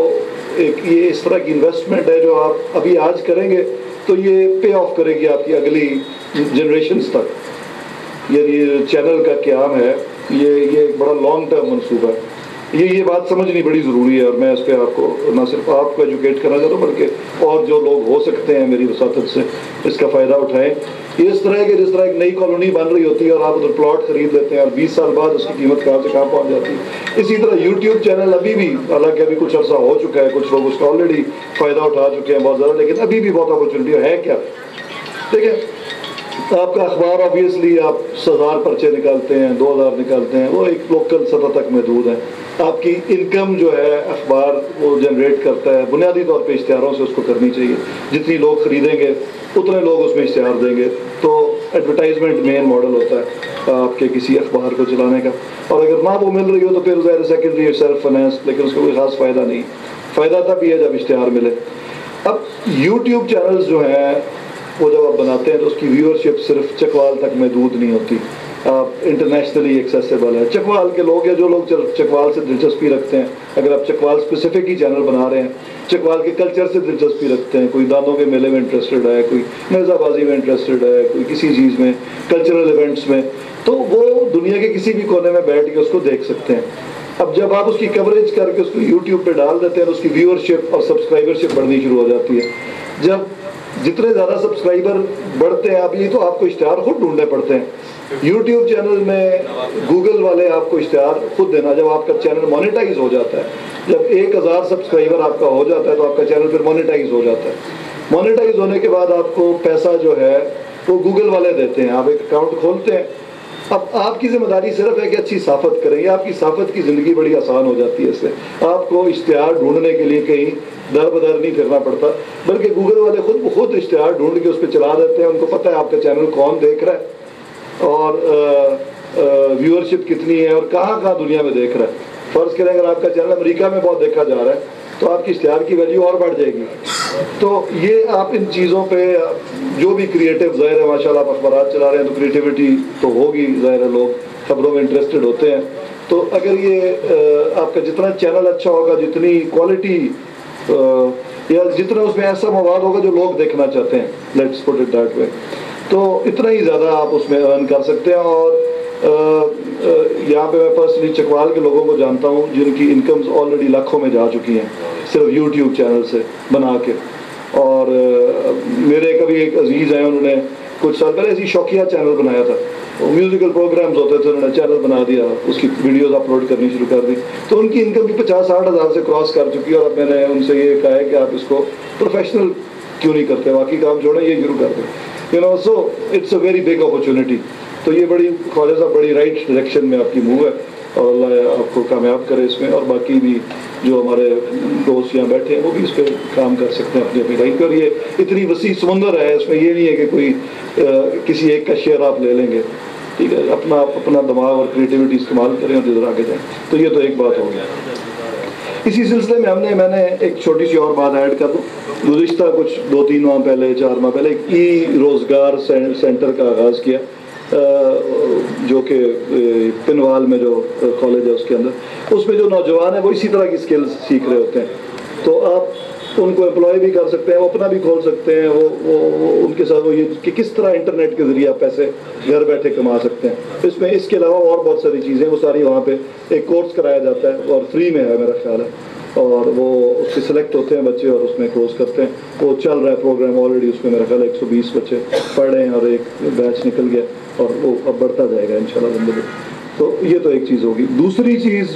یہ اس طرح کی انویسٹمنٹ ہے جو آپ ابھی آج کریں گے تو یہ پے آف کرے گی آپ کی اگلی جنریشنز تک. یعنی چینل کا قیام ہے یہ ایک بڑا لانگ ٹرم منصوبہ ہے. یہ بات سمجھنی بڑی ضروری ہے، اور میں اس پہ آپ کو نہ صرف آپ کو ایجوکیٹ کرنا چاہتا ہوں بلکہ اور جو لوگ ہو سکتے ہیں میری وساطت سے اس کا فائدہ اٹھائیں. یہ اس طرح کہ جس طرح ایک نئی کالونی بن رہی ہوتی ہے اور آپ ادھر پلاٹ خرید لیتے ہیں اور 20 سال بعد اس کی قیمت کہاں سے کہاں پہنچ جاتی ہے، اسی طرح یوٹیوب چینل ابھی بھی، حالانکہ ابھی کچھ عرصہ ہو چکا ہے، کچھ لوگ اس کا آلریڈی فائدہ اٹھا چکے ہیں بہت زیادہ، لیکن ابھی بھی بہت اپرچونٹی ہے. کیا دیکھیں، آپ کا اخبار آبویسلی آپ 1000 پرچے نکالتے ہیں، 2000 نکالتے ہیں، وہ ایک لوکل سطح تک محدود ہے. آپ کی انکم جو ہے اخبار وہ جنریٹ کرتا ہے بنیادی طور پہ اشتہاروں سے، اس کو کرنی چاہیے. جتنی لوگ خریدیں گے اتنے لوگ اس میں اشتہار دیں گے. تو ایڈورٹائزمنٹ مین ماڈل ہوتا ہے آپ کے کسی اخبار کو چلانے کا، اور اگر نہ وہ مل رہی ہو تو پھر ظاہر سیکنڈری سیلف فائنینس، لیکن اس کا کوئی خاص فائدہ نہیں. فائدہ تب ہی ہے جب اشتہار ملے. اب یوٹیوب چینلز جو ہیں وہ جب آپ بناتے ہیں تو اس کی ویورشپ صرف چکوال تک محدود نہیں ہوتی، آپ انٹرنیشنلی ایکسیسیبل ہے. چکوال کے لوگ یا جو لوگ چکوال سے دلچسپی رکھتے ہیں، اگر آپ چکوال اسپیسیفک ہی چینل بنا رہے ہیں، چکوال کے کلچر سے دلچسپی رکھتے ہیں، کوئی دانتوں کے میلے میں انٹرسٹڈ ہے، کوئی نیزہ بازی میں انٹرسٹڈ ہے، کوئی کسی چیز میں، کلچرل ایونٹس میں، تو وہ دنیا کے کسی بھی کونے میں بیٹھ کے اس کو دیکھ سکتے ہیں. اب جب آپ اس کی کوریج کر کے اس کو یوٹیوب پہ ڈال دیتے ہیں تو اس کی ویورشپ اور سبسکرائبرشپ بڑھنی شروع ہو جاتی ہے. جتنے زیادہ سبسکرائبر بڑھتے ہیں اب یہ تو آپ کو اشتہار خود ڈھونڈنے پڑتے ہیں. یوٹیوب چینل میں گوگل والے آپ کو اشتہار خود دینا، جب آپ کا چینل مانیٹائز ہو جاتا ہے، جب 1000 سبسکرائبر آپ کا ہو جاتا ہے تو آپ کا چینل پھر مانیٹائز ہو جاتا ہے. مانیٹائز ہونے کے بعد آپ کو پیسہ جو ہے وہ گوگل والے دیتے ہیں. آپ ایک اکاؤنٹ کھولتے ہیں، اب آپ کی ذمہ داری صرف ہے کہ اچھی صافت کریں. آپ کی صافت کی زندگی بڑی آسان ہو جاتی ہے اس سے. آپ کو اشتہار ڈھونڈنے کے لیے کہیں در بدر نہیں پھرنا پڑتا، بلکہ گوگل والے خود اشتہار ڈھونڈ کے اس پہ چلا دیتے ہیں. ان کو پتہ ہے آپ کا چینل کون دیکھ رہا ہے اور ویورشپ کتنی ہے اور کہاں کہاں دنیا میں دیکھ رہا ہے. فرض کریں اگر آپ کا چینل امریکہ میں بہت دیکھا جا رہا ہے تو آپ کی اشتہار کی ویلیو اور بڑھ جائے گی. تو یہ آپ ان چیزوں پہ جو بھی کریٹو، ظاہر ہے ماشاء اللہ آپ اخبارات چلا رہے ہیں تو کریٹیوٹی تو ہوگی، ظاہر ہے لوگ خبروں میں انٹرسٹڈ ہوتے ہیں. تو اگر یہ آپ کا جتنا چینل اچھا ہوگا، جتنی کوالٹی یا جتنا اس میں ایسا مواد ہوگا جو لوگ دیکھنا چاہتے ہیں، let's put it that way, تو اتنا ہی زیادہ آپ اس میں ارن کر سکتے ہیں. اور یہاں پہ میں پرسنلی چکوال کے لوگوں کو جانتا ہوں جن کی انکمز آلریڈی لاکھوں میں جا چکی ہیں صرف یوٹیوب چینل سے بنا کے. اور میرے کبھی ایک عزیز ہیں، انہوں نے کچھ سال پہلے ایسی شوقیہ چینل بنایا تھا میوزیکل پروگرامز ہوتے تھے، انہوں نے چینل بنا دیا، اس کی ویڈیوز اپلوڈ کرنی شروع کر دی، تو ان کی انکم بھی 50-60 ہزار سے کراس کر چکی ہے. اور اب میں نے ان سے یہ کہا ہے کہ آپ اس کو پروفیشنل کیوں نہیں کرتے، باقی کام چھوڑیں یہ شروع کر دیں. So it's a very big opportunity. تو یہ بڑی خواجہ صاحب بڑی رائٹ ڈائریکشن میں آپ کی موو ہے، اور اللہ آپ کو کامیاب کرے اس میں. اور باقی بھی جو ہمارے دوست یہاں بیٹھے ہیں وہ بھی اس پہ کام کر سکتے ہیں اپنی اپنی لائف پہ. اور یہ اتنی وسیع سمندر ہے، اس میں یہ نہیں ہے کہ کوئی کسی ایک کا شیئر آپ لے لیں گے. ٹھیک ہے، اپنا دماغ اور کریٹیوٹی استعمال کریں اور جدھر آگے جائیں. تو یہ تو ایک بات ہو گیا. اسی سلسلے میں میں نے ایک چھوٹی سی اور بات ایڈ کر دوں. گزشتہ کچھ 2-3 ماہ پہلے 4 ماہ پہلے ایک ای روزگار سینٹر کا آغاز کیا، جو کہ پنوال میں جو کالج ہے اس کے اندر. اس میں جو نوجوان ہیں وہ اسی طرح کی اسکلز سیکھ رہے ہوتے ہیں، تو آپ ان کو امپلائی بھی کر سکتے ہیں، وہ اپنا بھی کھول سکتے ہیں. وہ ان کے ساتھ وہ یہ کہ کس طرح انٹرنیٹ کے ذریعے آپ پیسے گھر بیٹھے کما سکتے ہیں. اس کے علاوہ اور بہت ساری چیزیں، وہ ساری وہاں پہ ایک کورس کرایا جاتا ہے اور فری میں ہے میرا خیال ہے. اور وہ اس سے سلیکٹ ہوتے ہیں بچے اور اس میں کورس کرتے ہیں. وہ چل رہا ہے پروگرام آلریڈی، اس میں میرا خیال ہے 120 بچے پڑھ رہے ہیں اور ایک بیچ نکل گیا اور وہ اب بڑھتا جائے گا انشاءاللہ زندگی. تو یہ تو ایک چیز ہوگی. دوسری چیز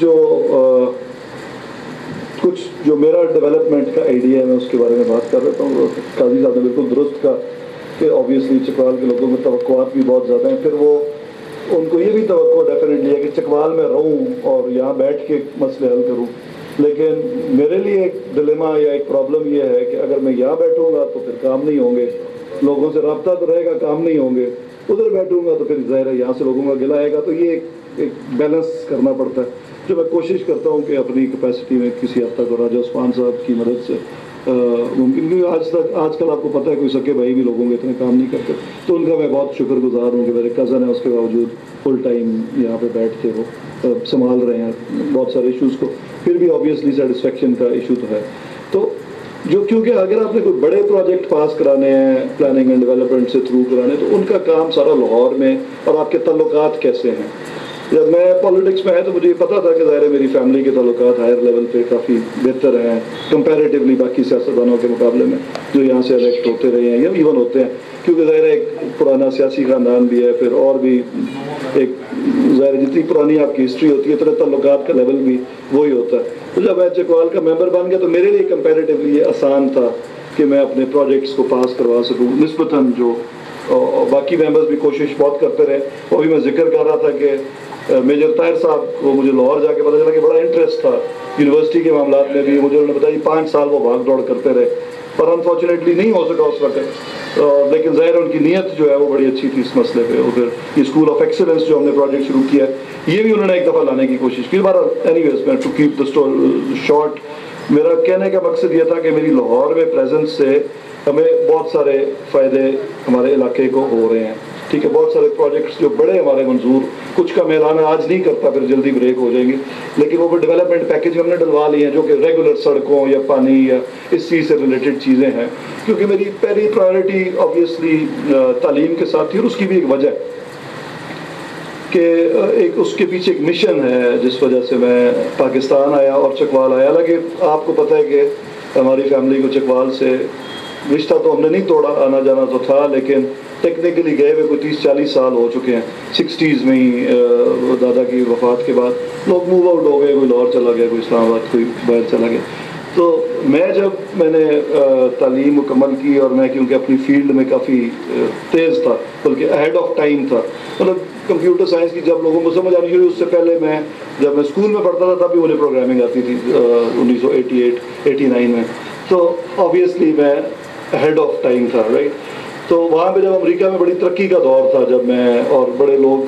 جو میرا ڈیولپمنٹ کا آئیڈیا ہے، میں اس کے بارے میں بات کر رہتا ہوں. قاضی صاحب نے بالکل درست کہا کہ آبویسلی چکوال کے لوگوں میں توقعات بھی بہت زیادہ ہیں. پھر وہ ان کو یہ بھی توقع ڈیفینیٹلی ہے کہ چکوال میں رہوں اور یہاں بیٹھ کے مسئلے حل کروں. لیکن میرے لیے ایک ڈلیما یا ایک پرابلم یہ ہے کہ اگر میں یہاں بیٹھوں گا تو پھر کام نہیں ہوں گے، لوگوں سے رابطہ تو رہے گا، کام نہیں ہوں گے. ادھر بیٹھوں گا تو پھر ظاہر ہے یہاں سے لوگوں کا گلہ آئے گا. تو یہ ایک بیلنس کرنا پڑتا ہے، جو میں کوشش کرتا ہوں کہ اپنی کیپیسٹی میں کسی حد تک، اور راجہ عثمان صاحب کی مدد سے ممکن. کیونکہ آج کل آپ کو پتہ ہے کوئی سکے بھائی بھی لوگوں کے اتنے کام نہیں کرتے. تو ان کا میں بہت شکر گزار ہوں کہ میرے کزن ہیں، اس کے باوجود فل ٹائم یہاں پہ بیٹھ کے وہ سنبھال رہے ہیں بہت سارے ایشوز کو. پھر بھی آبویسلی سیٹسفیکشن کا ایشو تو ہے. تو کیونکہ اگر آپ نے کوئی بڑے پروجیکٹ پاس کرانے ہیں پلاننگ اینڈ ڈیولپمنٹ سے تھرو کرانے، تو ان کا کام سارا لاہور میں، اور آپ کے تعلقات کیسے ہیں. جب میں پالیٹکس میں آیا تو مجھے یہ پتا تھا کہ ظاہر ہے میری فیملی کے تعلقات ہائر لیول پہ کافی بہتر ہیں کمپیریٹیولی باقی سیاستدانوں کے مقابلے میں جو یہاں سے الیکٹ ہوتے رہے ہیں یا ایون ہوتے ہیں. کیونکہ ظاہر ہے ایک پرانا سیاسی خاندان بھی ہے، پھر اور بھی ایک ظاہر جتنی پرانی آپ کی ہسٹری ہوتی ہے اتنے تعلقات کا لیول بھی وہی ہوتا ہے. تو جب میں چکوال کا ممبر بن گیا تو میرے لیے کمپیریٹیولی یہ آسان تھا کہ میں اپنے پروجیکٹس کو پاس کروا سکوں نسبتاً. جو باقی ممبرز بھی کوشش بہت کرتے رہے. وہ بھی میں ذکر کر رہا تھا کہ میجر طاہر صاحب کو مجھے لاہور جا کے پتہ چلا کہ بڑا انٹرسٹ تھا یونیورسٹی کے معاملات میں بھی. مجھے انہوں نے بتایا 5 سال وہ بھاگ دوڑ کرتے رہے، پر انفارچونیٹلی نہیں ہو سکا اس وقت. لیکن ظاہر ان کی نیت جو ہے وہ بڑی اچھی تھی اس مسئلے پہ. اور پھر یہ اسکول آف ایکسلنس جو ہم نے پروجیکٹ شروع کیا ہے یہ بھی انہوں نے ایک دفعہ لانے کی کوشش کی. بہرحال اینی ویز میں ٹو کیپ دا شارٹ، میرا کہنے کا مقصد یہ تھا کہ میری لاہور میں پریزنس سے ہمیں بہت سارے فائدے ہمارے علاقے کو ہو رہے ہیں. ٹھیک ہے، بہت سارے پروجیکٹس جو بڑے ہمارے منظور، کچھ کا میلان میں آج نہیں کرتا پھر جلدی بریک ہو جائیں گے، لیکن وہ ڈیولپمنٹ پیکیج ہم نے ڈلوا لی ہیں جو کہ ریگولر سڑکوں یا پانی یا اس چیز سے ریلیٹڈ چیزیں ہیں. کیونکہ میری پہلی پرائرٹی آبویسلی تعلیم کے ساتھ تھی، اور اس کی بھی ایک وجہ کہ ایک اس کے پیچھے ایک مشن ہے جس وجہ سے میں پاکستان آیا اور چکوال آیا. حالانکہ آپ کو پتہ ہے کہ ہماری فیملی کو چکوال سے رشتہ تو ہم نے نہیں توڑا، آنا جانا تو تھا، لیکن ٹیکنیکلی گئے ہوئے کوئی 30-40 سال ہو چکے ہیں. 60s میں ہی دادا کی وفات کے بعد لوگ موو آؤٹ ہو گئے، کوئی لاہور چلا گیا، کوئی اسلام آباد، کوئی باہر چلا گیا. تو میں نے تعلیم مکمل کی، اور میں کیونکہ اپنی فیلڈ میں کافی تیز تھا بلکہ اہیڈ آف ٹائم تھا، مطلب کمپیوٹر سائنس کی جب لوگوں کو سمجھ آنی شروع، اس سے پہلے جب میں اسکول میں پڑھتا تھا تب بھی مجھے پروگرامنگ آتی تھی 1988-89 میں. تو آبویسلی میں ہیڈ آف ٹائم تھا، رائٹ. تو وہاں پہ جب امریکہ میں بڑی ترقی کا دور تھا، جب میں اور بڑے لوگ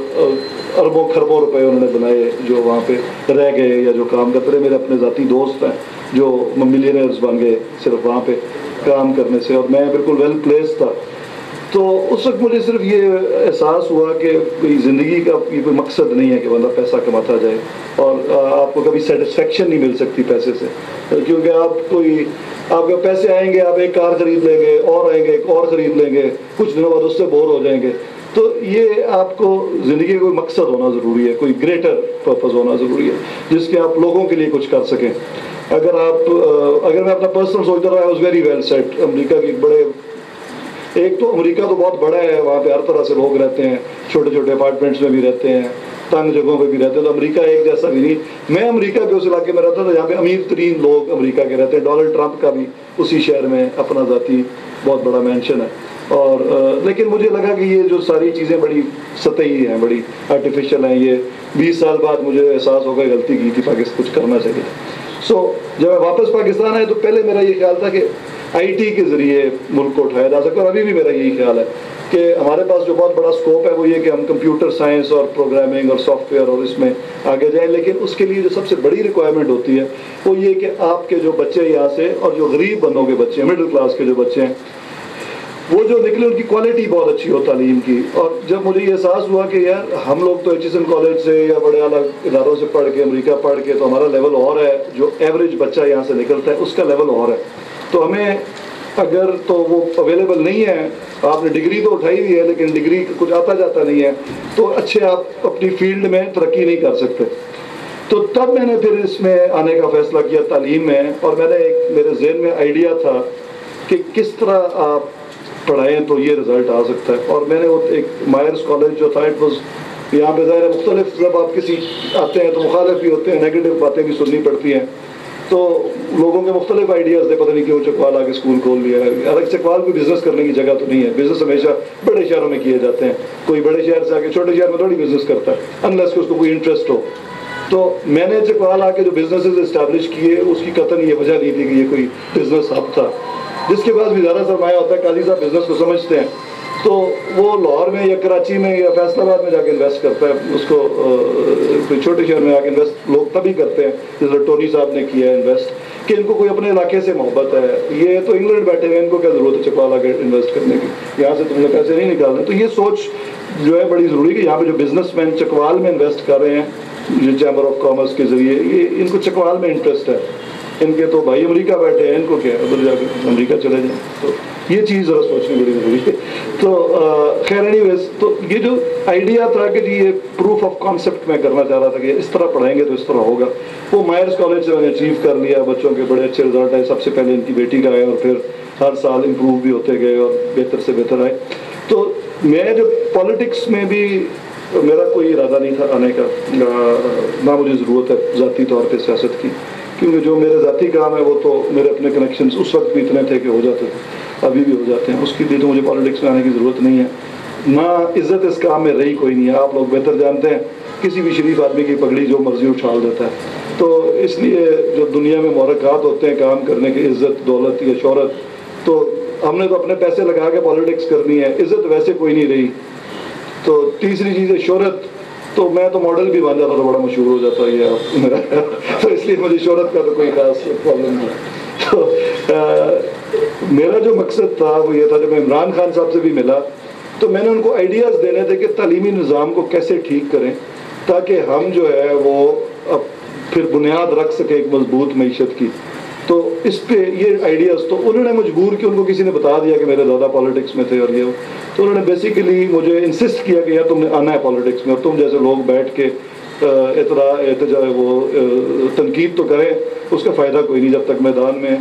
اربوں خربوں روپے انہوں نے بنائے جو وہاں پہ رہ گئے یا جو کام کرتے رہے. میرے اپنے ذاتی دوست ہیں جو ملینئرز بن گئے صرف وہاں پہ کام کرنے سے، اور میں بالکل ویل پلیس تھا. تو اس وقت مجھے صرف یہ احساس ہوا کہ کوئی زندگی کا یہ کوئی مقصد نہیں ہے کہ بندہ پیسہ کماتا جائے، اور آپ کو کبھی سیٹسفیکشن نہیں مل سکتی پیسے سے. کیونکہ آپ کے پیسے آئیں گے، آپ ایک کار خرید لیں گے، اور آئیں گے ایک اور خرید لیں گے، کچھ دنوں بعد اس سے بور ہو جائیں گے. تو یہ آپ کو زندگی کا کوئی مقصد ہونا ضروری ہے، کوئی گریٹر پرپز ہونا ضروری ہے جس کے آپ لوگوں کے لیے کچھ کر سکیں. اگر میں اپنا پرسنل سوچتا رہا، I was very well set. امریکہ کے ایک تو امریکہ تو بہت بڑا ہے، وہاں پہ ہر طرح سے لوگ رہتے ہیں، چھوٹے چھوٹے اپارٹمنٹس میں بھی رہتے ہیں، تنگ جگہوں پہ بھی رہتے ہیں، تو امریکہ ایک جیسا بھی نہیں. میں امریکہ کے اس علاقے میں رہتا تھا جہاں پہ امیر ترین لوگ امریکہ کے رہتے ہیں. ڈونلڈ ٹرمپ کا بھی اسی شہر میں اپنا ذاتی بہت بڑا مینشن ہے. اور لیکن مجھے لگا کہ یہ جو ساری چیزیں بڑی سطحی ہیں، بڑی آرٹیفیشل ہیں. یہ 20 سال بعد مجھے احساس ہو گیا غلطی کی تھی، پاکستان کچھ کرنا چاہیے. جب میں واپس پاکستان آیا تو پہلے میرا یہ خیال تھا کہ آئی ٹی کے ذریعے ملک کو اٹھایا جا سکتا ہے، اور ابھی بھی میرا یہی خیال ہے کہ ہمارے پاس جو بہت بڑا اسکوپ ہے وہ یہ کہ ہم کمپیوٹر سائنس اور پروگرامنگ اور سافٹ ویئر اور اس میں آگے جائیں. لیکن اس کے لیے جو سب سے بڑی ریکوائرمنٹ ہوتی ہے وہ یہ کہ آپ کے جو بچے یہاں سے، اور جو غریب بندوں کے بچے ہیں، مڈل کلاس کے جو بچے ہیں، وہ جو نکلے ان کی کوالٹی بہت اچھی ہو تعلیم کی. اور جب مجھے یہ احساس ہوا کہ یار ہم لوگ تو ایچ ایس این کالج سے یا بڑے اعلیٰ اداروں سے پڑھ کے امریکہ پڑھ کے تو ہمارا لیول اور ہے، جو ایوریج بچہ یہاں سے نکلتا ہے اس کا لیول اور ہے. تو ہمیں اگر تو وہ اویلیبل نہیں ہے، آپ نے ڈگری تو اٹھائی ہوئی ہے لیکن ڈگری کچھ آتا جاتا نہیں ہے، تو اچھے آپ اپنی فیلڈ میں ترقی نہیں کر سکتے. تو تب میں نے پھر اس میں آنے کا فیصلہ کیا تعلیم میں. اور میں نے ایک میرے ذہن میں آئیڈیا تھا کہ کس طرح آپ پڑھائیں تو یہ رزلٹ آ سکتا ہے. اور میں نے وہ ایک مائرس کالج جو تھا، اٹ واز یہاں پہ ظاہر مختلف، جب آپ کسی آتے ہیں تو مخالف بھی ہوتے ہیں، نیگیٹو باتیں بھی سننی پڑتی ہیں، تو لوگوں کے مختلف آئیڈیاز تھے. پتہ نہیں کیوں چکوال آ کے اسکول کھول لیا ہے. الگ چکوال کو بزنس کرنے کی جگہ تو نہیں ہے، بزنس ہمیشہ بڑے شہروں میں کیے جاتے ہیں. کوئی بڑے شہر سے آ کے چھوٹے شہر میں تھوڑی بزنس کرتا ہے انلیس کہ اس کو کوئی انٹرسٹ ہو. تو میں نے چکوال آ کے جو بزنسز اسٹیبلش کیے اس کی قطعاً یہ وجہ نہیں تھی کہ یہ کوئی بزنس ہب تھا. جس کے پاس بھی زیادہ سرمایہ ہوتا ہے، قاضی صاحب بزنس کو سمجھتے ہیں، تو وہ لاہور میں یا کراچی میں یا فیصل آباد میں جا کے انویسٹ کرتا ہے. اس کو کوئی چھوٹے شہر میں آ کے انویسٹ لوگ تبھی کرتے ہیں جیسے ٹونی صاحب نے کیا ہے انویسٹ، کہ ان کو کوئی اپنے علاقے سے محبت ہے. یہ تو انگلینڈ بیٹھے ہوئے، ان کو کیا ضرورت ہے چکوال آ کے انویسٹ کرنے کی، یہاں سے تم نے پیسے نہیں نکالنے. تو یہ سوچ جو ہے بڑی ضروری کہ یہاں پہ جو بزنس مین چکوال میں انویسٹ کر رہے ہیں، یہ چیمبر آف کامرس کے ذریعے، یہ ان کو چکوال میں انٹرسٹ ہے. ان کے تو بھائی امریکہ بیٹھے ہیں، ان کو کیا ادھر جا کے امریکہ چلے جائیں. تو یہ چیز ذرا سوچنی بڑی ضروری ہے. تو خیر اینی ویز، تو یہ جو آئیڈیا تھا کہ جی یہ پروف آف کانسیپٹ میں کرنا چاہ رہا تھا کہ اس طرح پڑھائیں گے تو اس طرح ہوگا، وہ مائرس کالج سے میں نے اچیو کر لیا. بچوں کے بڑے اچھے رزلٹ آئے. سب سے پہلے ان کی بیٹی کا آئے اور پھر ہر سال امپروو بھی ہوتے گئے اور بہتر سے بہتر آئے. تو میں جو پالیٹکس میں بھی میرا کوئی ارادہ نہیں تھا آنے کا، نہ مجھے ضرورت ہے ذاتی طور پہ سیاست کی، کیونکہ جو میرے ذاتی کام ہے وہ تو میرے اپنے کنیکشنز اس وقت بھی اتنے تھے کہ ہو جاتے تھے، ابھی بھی ہو جاتے ہیں. اس کے لیے تو مجھے پالیٹکس میں آنے کی ضرورت نہیں ہے. نہ عزت اس کام میں رہی کوئی نہیں ہے. آپ لوگ بہتر جانتے ہیں کسی بھی شریف آدمی کی پگڑی جو مرضی اچھال دیتا ہے. تو اس لیے جو دنیا میں محرکات ہوتے ہیں کام کرنے کے، عزت، دولت یا شہرت، تو ہم نے تو اپنے پیسے لگا کے پالیٹکس کرنی ہے. عزت ویسے کوئی نہیں رہی. تو تیسری چیز ہے شہرت. تو میں تو ماڈل بھی بن جاتا تو بڑا مشہور ہو جاتا ہے میرا، تو اس لیے مجھے شہرت کا تو کوئی خاص پرابلم نہیں ہے. تو میرا جو مقصد تھا وہ یہ تھا، جب میں عمران خان صاحب سے بھی ملا تو میں نے ان کو آئیڈیاز دینے تھے کہ تعلیمی نظام کو کیسے ٹھیک کریں تاکہ ہم جو ہے وہ اب پھر بنیاد رکھ سکیں ایک مضبوط معیشت کی. تو اس پہ یہ آئیڈیاز تو انہوں نے مجبور کہ ان کو کسی نے بتا دیا کہ میرے دادا پالیٹکس میں تھے اور یہ، تو انہوں نے بیسیکلی مجھے انسسٹ کیا کہ یار تم نے آنا ہے پالیٹکس میں، اور تم جیسے لوگ بیٹھ کے تنقید تو کریں، اس کا فائدہ کوئی نہیں جب تک میدان میں،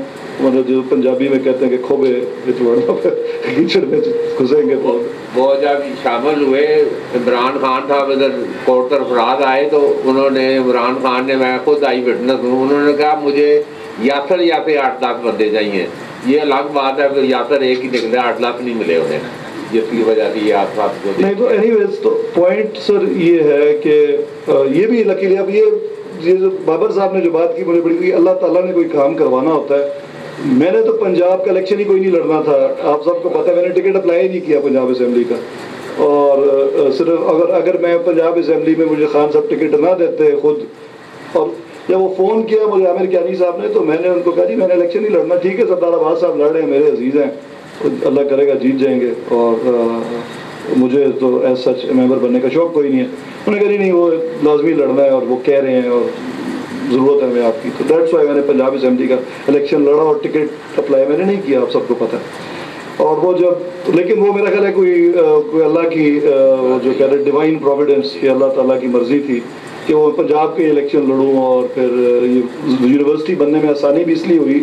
جو پنجابی میں کہتے ہیں کہ کھوبے کیچڑ میں گھسیں گے. وہ جب شامل ہوئے عمران خان صاحب ادھر کوٹ سرفراز آئے تو انہوں نے، عمران خان نے، میں خود آئی وٹنس ہوں، انہوں نے کہا مجھے یاسر یا پھر 8-10 بندے چاہیے. یہ الگ بات ہے، پھر یاسر ایک ہی نکلے، 8 نہیں ملے انہیں، جس کی وجہ سے یہ آس کو نہیں. تو اینی ویز تو پوائنٹ سر یہ ہے کہ یہ بھی لکیلی، اب یہ جو بابر صاحب نے جو بات کی مجھے بڑی، اللہ تعالیٰ نے کوئی کام کروانا ہوتا ہے. میں نے تو پنجاب کا الیکشن ہی کوئی نہیں لڑنا تھا، آپ سب کو پتہ ہے. میں نے ٹکٹ اپلائی ہی نہیں کیا پنجاب اسمبلی کا، اور صرف اگر میں پنجاب اسمبلی میں مجھے خان صاحب ٹکٹ نہ دیتے خود، اور جب وہ فون کیا مجھے عامر کیانی صاحب نے، تو میں نے ان کو کہا جی میں نے الیکشن نہیں لڑنا. ٹھیک ہے سردار عباس صاحب لڑ رہے ہیں، میرے عزیز ہیں، اللہ کرے گا جیت جائیں گے، اور مجھے تو ایز سچ ممبر بننے کا شوق کوئی نہیں ہے. انہوں نے کہا نہیں وہ لازمی لڑنا ہے اور وہ کہہ رہے ہیں اور ضرورت ہے ہمیں آپ کی. تو دیٹس وائی میں نے پنجاب اسمبلی کا الیکشن لڑا اور ٹکٹ اپلائی میں نے نہیں کیا، آپ سب کو پتہ ہے. اور وہ جب، لیکن وہ میرا خیال ہے کوئی اللہ کی جو کہہ رہے ڈیوائن پروویڈنس، کہ اللہ تعالیٰ کی مرضی تھی کہ وہ پنجاب کے الیکشن لڑوں. اور پھر یونیورسٹی بننے میں آسانی بھی اس لیے ہوئی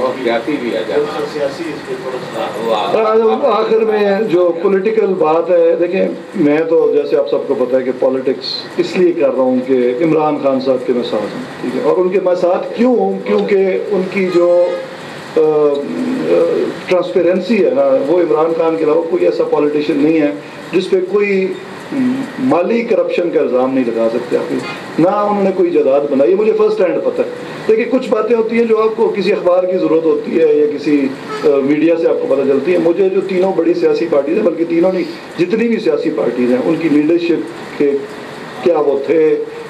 اور سیاسی بھی ہے آخر میں جو پولیٹیکل بات ہے، دیکھیں میں تو جیسے آپ سب کو پتہ ہے کہ پالیٹکس اس لیے کر رہا ہوں کہ عمران خان صاحب کے میں ساتھ ہوں، ٹھیک ہے، اور ان کے میں ساتھ کیوں ہوں؟ کیونکہ ان کی جو ٹرانسپیرنسی ہے نا، وہ عمران خان کے علاوہ کوئی ایسا پالیٹیشین نہیں ہے جس پہ کوئی مالی کرپشن کا الزام نہیں لگا سکتے آپ، نہ انہوں نے کوئی جائیداد بنائی، مجھے فرسٹ ہینڈ پتہ ہے۔ دیکھیے کچھ باتیں ہوتی ہیں جو آپ کو کسی اخبار کی ضرورت ہوتی ہے یا کسی میڈیا سے آپ کو پتہ چلتی ہے۔ مجھے جو تینوں بڑی سیاسی پارٹیز ہیں، بلکہ تینوں نہیں جتنی بھی سیاسی پارٹیز ہیں، ان کی لیڈرشپ کے کیا وہ تھے،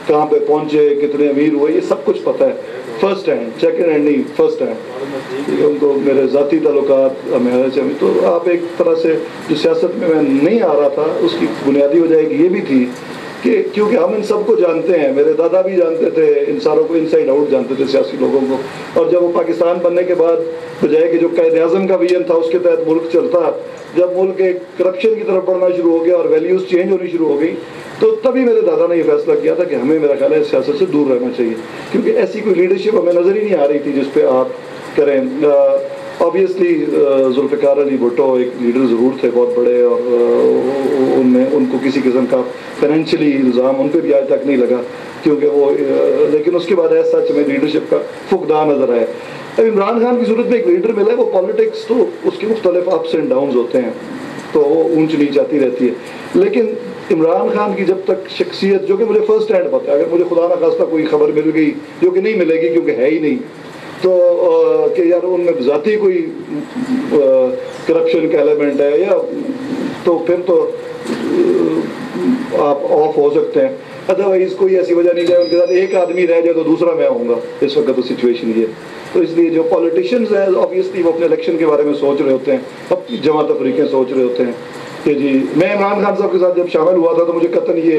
کہاں پہ پہنچے، کتنے امیر ہوئے، یہ سب کچھ پتہ ہے فرسٹ ہینڈ، سیکنڈ ہینڈ نہیں، فرسٹ ہینڈ۔ ان کو میرے ذاتی تعلقات تو آپ ایک طرح سے جو سیاست میں نہیں آ رہا تھا، اس کی بنیادی وجہ یہ بھی تھی کہ کیونکہ ہم ان سب کو جانتے ہیں، میرے دادا بھی جانتے تھے ان ساروں کو، انسائڈ آؤٹ جانتے تھے سیاسی لوگوں کو، اور جب وہ پاکستان بننے کے بعد بجائے کہ جو قائد اعظم کا ویژن تھا اس کے تحت ملک چلتا، جب ملک ایک کرپشن کی طرف بڑھنا شروع ہو گیا اور ویلیوز چینج ہونی شروع ہو گئی، تو تبھی میرے دادا نے یہ فیصلہ کیا تھا کہ ہمیں میرا خیال ہے سیاست سے دور رہنا چاہیے، کیونکہ ایسی کوئی لیڈرشپ ہمیں نظر ہی نہیں آ رہی تھی جس پہ آپ کریں۔ آبویسلی ذوالفقار علی بھٹو ایک لیڈر ضرور تھے بہت بڑے، اور ان کو کسی قسم کا فائنینشلی الزام ان پہ بھی آج تک نہیں لگا، کیونکہ وہ لیکن اس کے بعد ایسا سچ میں لیڈرشپ کا فقدان نظر آیا۔ اب عمران خان کی صورت میں ایک لیڈر ملا ہے، وہ پالیٹکس تو اس کے مختلف اپس اینڈ ڈاؤنز ہوتے ہیں، تو وہ اونچ نیچ آتی رہتی ہے، لیکن عمران خان کی جب تک شخصیت، جو کہ مجھے فرسٹ ہینڈ پتہ ہے، اگر مجھے خدا نہ خواستہ کوئی خبر مل گئی جو کہ نہیں ملے گی کیونکہ ہے ہی نہیں، تو کہ یار ان میں ذاتی کوئی کرپشن کا ایلیمنٹ ہے یا تو پھر تو آپ آف ہو سکتے ہیں، ادروائز کوئی ایسی وجہ نہیں ہے ان کے ساتھ ایک آدمی رہ جائے تو دوسرا میں ہوں گا، اس وقت تو سچویشن یہ ہے۔ تو اس لیے جو پولیٹیشینز ہیں آبویسلی وہ اپنے الیکشن کے بارے میں سوچ رہے ہوتے ہیں، اپنی جمع تفریقیں سوچ رہے ہوتے ہیں کہ جی میں عمران خان صاحب کے ساتھ جب شامل ہوا تھا تو مجھے قطعاً یہ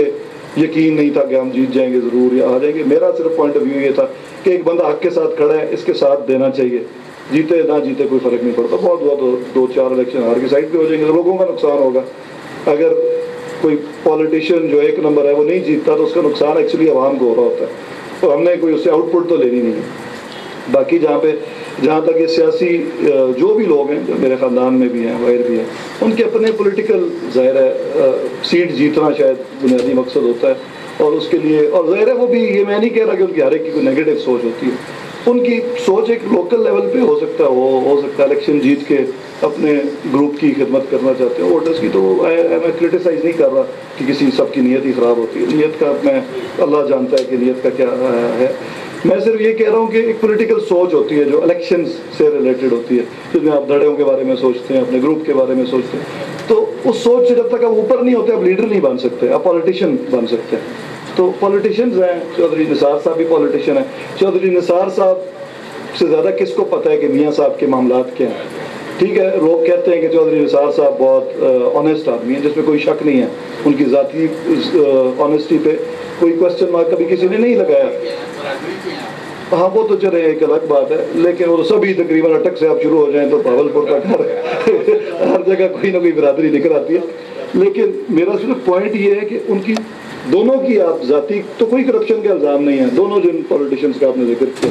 یقین نہیں تھا کہ ہم جیت جائیں گے ضرور یا آ جائیں گے، میرا صرف پوائنٹ آف ویو یہ تھا کہ ایک بندہ حق کے ساتھ کھڑا ہے، اس کے ساتھ دینا چاہیے، جیتے نہ جیتے کوئی فرق نہیں پڑتا، بہت ہوا تو 2-4 الیکشن ہار کی سائڈ پہ ہو جائیں گے، لوگوں کا نقصان ہوگا۔ اگر کوئی پولیٹیشین جو ایک نمبر ہے وہ نہیں جیتتا تو اس کا نقصان ایکچولی عوام کو ہو رہا ہوتا ہے، تو ہم نے کوئی اس سے آؤٹ پٹ تو لینی نہیں ہے۔ باقی جہاں تک یہ سیاسی جو بھی لوگ ہیں، جو میرے خاندان میں بھی ہیں، غیر بھی ہیں، ان کے اپنے پولیٹیکل ظاہر ہے سیٹ جیتنا شاید بنیادی مقصد ہوتا ہے، اور اس کے لیے اور ظاہر ہے وہ بھی یہ میں نہیں کہہ رہا کہ ان کی ہر ایک کی کوئی نیگیٹو سوچ ہوتی ہے، ان کی سوچ ایک لوکل لیول پہ ہو سکتا ہے الیکشن جیت کے اپنے گروپ کی خدمت کرنا چاہتے ہیں ووٹرس کی، تو میں کرٹیسائز نہیں کر رہا کہ کسی سب کی نیت ہی خراب ہوتی ہے، نیت کا میں اللہ جانتا ہے کہ نیت کا کیا ہے، میں صرف یہ کہہ رہا ہوں کہ ایک پولیٹیکل سوچ ہوتی ہے جو الیکشن سے ریلیٹڈ ہوتی ہے، جس میں آپ دھڑوں کے بارے میں سوچتے ہیں، اپنے گروپ کے بارے میں سوچتے ہیں، تو اس سوچ سے جب تک آپ اوپر نہیں ہوتے آپ لیڈر نہیں بن سکتے، آپ پولیٹیشین بن سکتے ہیں۔ تو پولیٹیشینز ہیں، چودھری نثار صاحب بھی پولیٹیشین ہیں، چودھری نثار صاحب سے زیادہ کس کو پتہ ہے کہ میاں صاحب کے معاملات کیا ہیں؟ ٹھیک ہے، لوگ کہتے ہیں کہ چودھری نثار صاحب بہت آنیسٹ آدمی ہیں، جس میں کوئی شک نہیں ہے، ان کی ذاتی آنیسٹی پہ کوئی کوشچن مارک کبھی کسی نے نہیں لگایا، ہاں وہ تو چلے ایک الگ بات ہے، لیکن وہ سبھی تقریباً اٹک سے آپ شروع ہو جائیں تو بھاولپور کا گھر ہر جگہ کوئی نہ کوئی برادری نکل آتی ہے، لیکن میرا صرف پوائنٹ یہ ہے کہ ان کی دونوں کی آپ ذاتی تو کوئی کرپشن کا الزام نہیں ہے، دونوں جن پولیٹیشینز کا آپ نے ذکر کیا،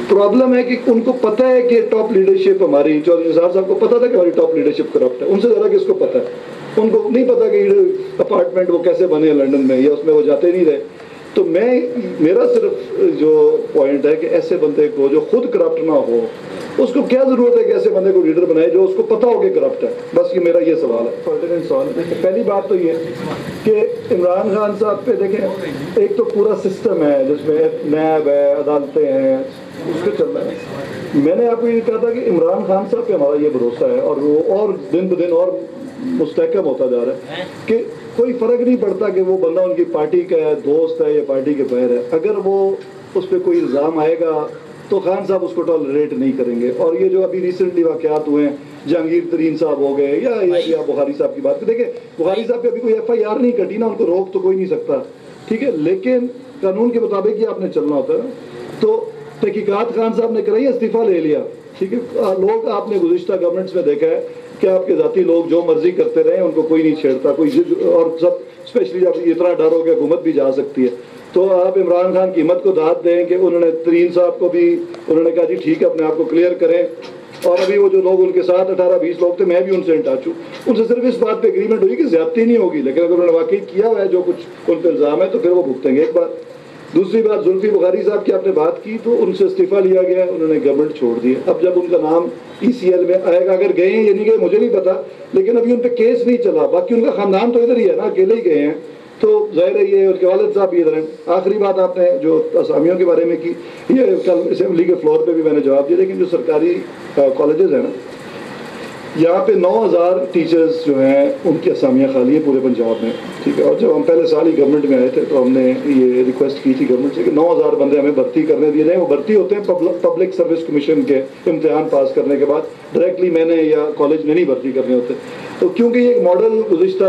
پرابلم ہے کہ ان کو پتہ ہے کہ ٹاپ لیڈرشپ ہماری، چودھری نثار صاحب کو پتہ تھا کہ ہماری ٹاپ لیڈرشپ کرپٹ ہے، ان سے زیادہ کس کو پتہ ہے؟ ان کو نہیں پتہ کہ اپارٹمنٹ وہ کیسے بنے لنڈن میں یا اس میں وہ جاتے نہیں رہے۔ تو میرا صرف جو پوائنٹ ہے کہ ایسے بندے کو جو خود کرپٹ نہ ہو، اس کو کیا ضرورت ہے کہ ایسے بندے کو لیڈر بنائے جو اس کو پتہ ہو کہ کرپٹ ہے، بس یہ میرا یہ سوال ہے۔ پہلی بات تو یہ کہ عمران خان صاحب پہ دیکھیں، ایک تو پورا سسٹم ہے جس میں نیب ہے، عدالتیں ہیں، اس پہ چل رہا ہے۔ میں نے آپ کو یہ کہا تھا کہ عمران خان صاحب پہ ہمارا یہ بھروسہ ہے، اور وہ اور دن بدن اور مستحکم ہوتا جا رہا ہے کہ کوئی فرق نہیں پڑتا کہ وہ بندہ ان کی پارٹی کا ہے، دوست ہے یا پارٹی کے باہر ہے، اگر وہ اس پہ کوئی الزام آئے گا تو خان صاحب اس کو ٹالریٹ نہیں کریں گے۔ اور یہ جو ابھی ریسنٹلی واقعات ہوئے ہیں، جہانگیر ترین صاحب ہو گئے یا بخاری صاحب کی بات، دیکھیں بخاری صاحب پہ ابھی کوئی FIR نہیں کٹی نا، ان کو روک تو کوئی نہیں سکتا، ٹھیک ہے، لیکن قانون کے مطابق ہی آپ نے چلنا ہوتا ہے۔ تو تحقیقات خان صاحب نے کرائی، استعفیٰ لے لیا، ٹھیک ہے، لوگ آپ نے گزشتہ گورنمنٹس میں دیکھا ہے کہ آپ کے ذاتی لوگ جو مرضی کرتے رہے، ان کو کوئی نہیں چھیڑتا، کوئی، اور سب اسپیشلی جب اتنا ڈر ہو کہ حکومت بھی جا سکتی ہے تو آپ عمران خان کی ہمت کو داد دیں کہ انہوں نے ترین صاحب کو بھی انہوں نے کہا جی ٹھیک ہے اپنے آپ کو کلیئر کریں، اور ابھی وہ جو لوگ ان کے ساتھ 18-20 لوگ تھے میں بھی ان سے ان ٹچ ہوں، ان سے صرف اس بات پہ اگریمنٹ ہوئی کہ زیادتی نہیں ہوگی، لیکن اگر انہوں نے واقعی کیا ہوا ہے جو کچھ ان پہ الزام ہے تو پھر وہ بھگتیں گے ایک بات۔ دوسری بات، زلفی بخاری صاحب کی آپ نے بات کی تو ان سے استعفیٰ لیا گیا ہے، انہوں نے گورنمنٹ چھوڑ دی ہے۔ اب جب ان کا نام ECL میں آئے گا، اگر گئے ہیں یا نہیں گئے مجھے نہیں پتا، لیکن ابھی ان پہ کیس نہیں چلا، باقی ان کا خاندان تو ادھر ہی ہے نا، اکیلے ہی گئے ہیں، تو ظاہر ہے یہ ان کے والد صاحب بھی ادھر ہیں۔ آخری بات آپ نے جو اسامیوں کے بارے میں کی، یہ کل اسمبلی کے فلور پہ بھی میں نے جواب دیا، لیکن جو سرکاری کالجز ہیں نا، یہاں پہ 9000 ٹیچرز جو ہیں ان کی اسامیاں خالی ہیں پورے پنجاب میں، ٹھیک ہے، اور جب ہم پہلے سال ہی گورنمنٹ میں آئے تھے تو ہم نے یہ ریکویسٹ کی تھی گورنمنٹ سے کہ 9000 بندے ہمیں بھرتی کرنے دیے جائیں۔ وہ بھرتی ہوتے ہیں پبلک سروس کمیشن کے امتحان پاس کرنے کے بعد، ڈائریکٹلی میں نے یا کالج میں نہیں بھرتی کرنے ہوتے، تو کیونکہ یہ ایک ماڈل گزشتہ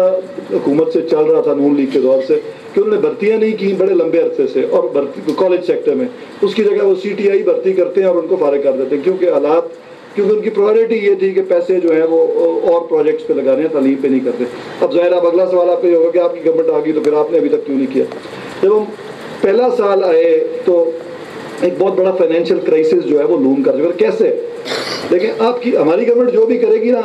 حکومت سے چل رہا تھا نون لیگ کے دور سے کہ انہوں نے بھرتیاں نہیں کی بڑے لمبے عرصے سے، اور کالج سیکٹر میں اس کی جگہ وہ CTI بھرتی کرتے ہیں اور ان کو فارغ کر دیتے ہیں، کیونکہ ان کی پرائرٹی یہ تھی کہ پیسے جو ہیں وہ اور پروجیکٹس پہ لگانے ہیں، تعلیم پہ نہیں کرتے۔ اب ظاہر اب اگلا سوال آپ پہ یہ ہوگا کہ آپ کی گورنمنٹ آ گئی تو پھر آپ نے ابھی تک کیوں نہیں کیا؟ جب ہم پہلا سال آئے تو ایک بہت بڑا فائنینشیل کرائسس جو ہے وہ لوم کر چکا۔ کیسے؟ لیکن ہماری گورنمنٹ جو بھی کرے گی نا،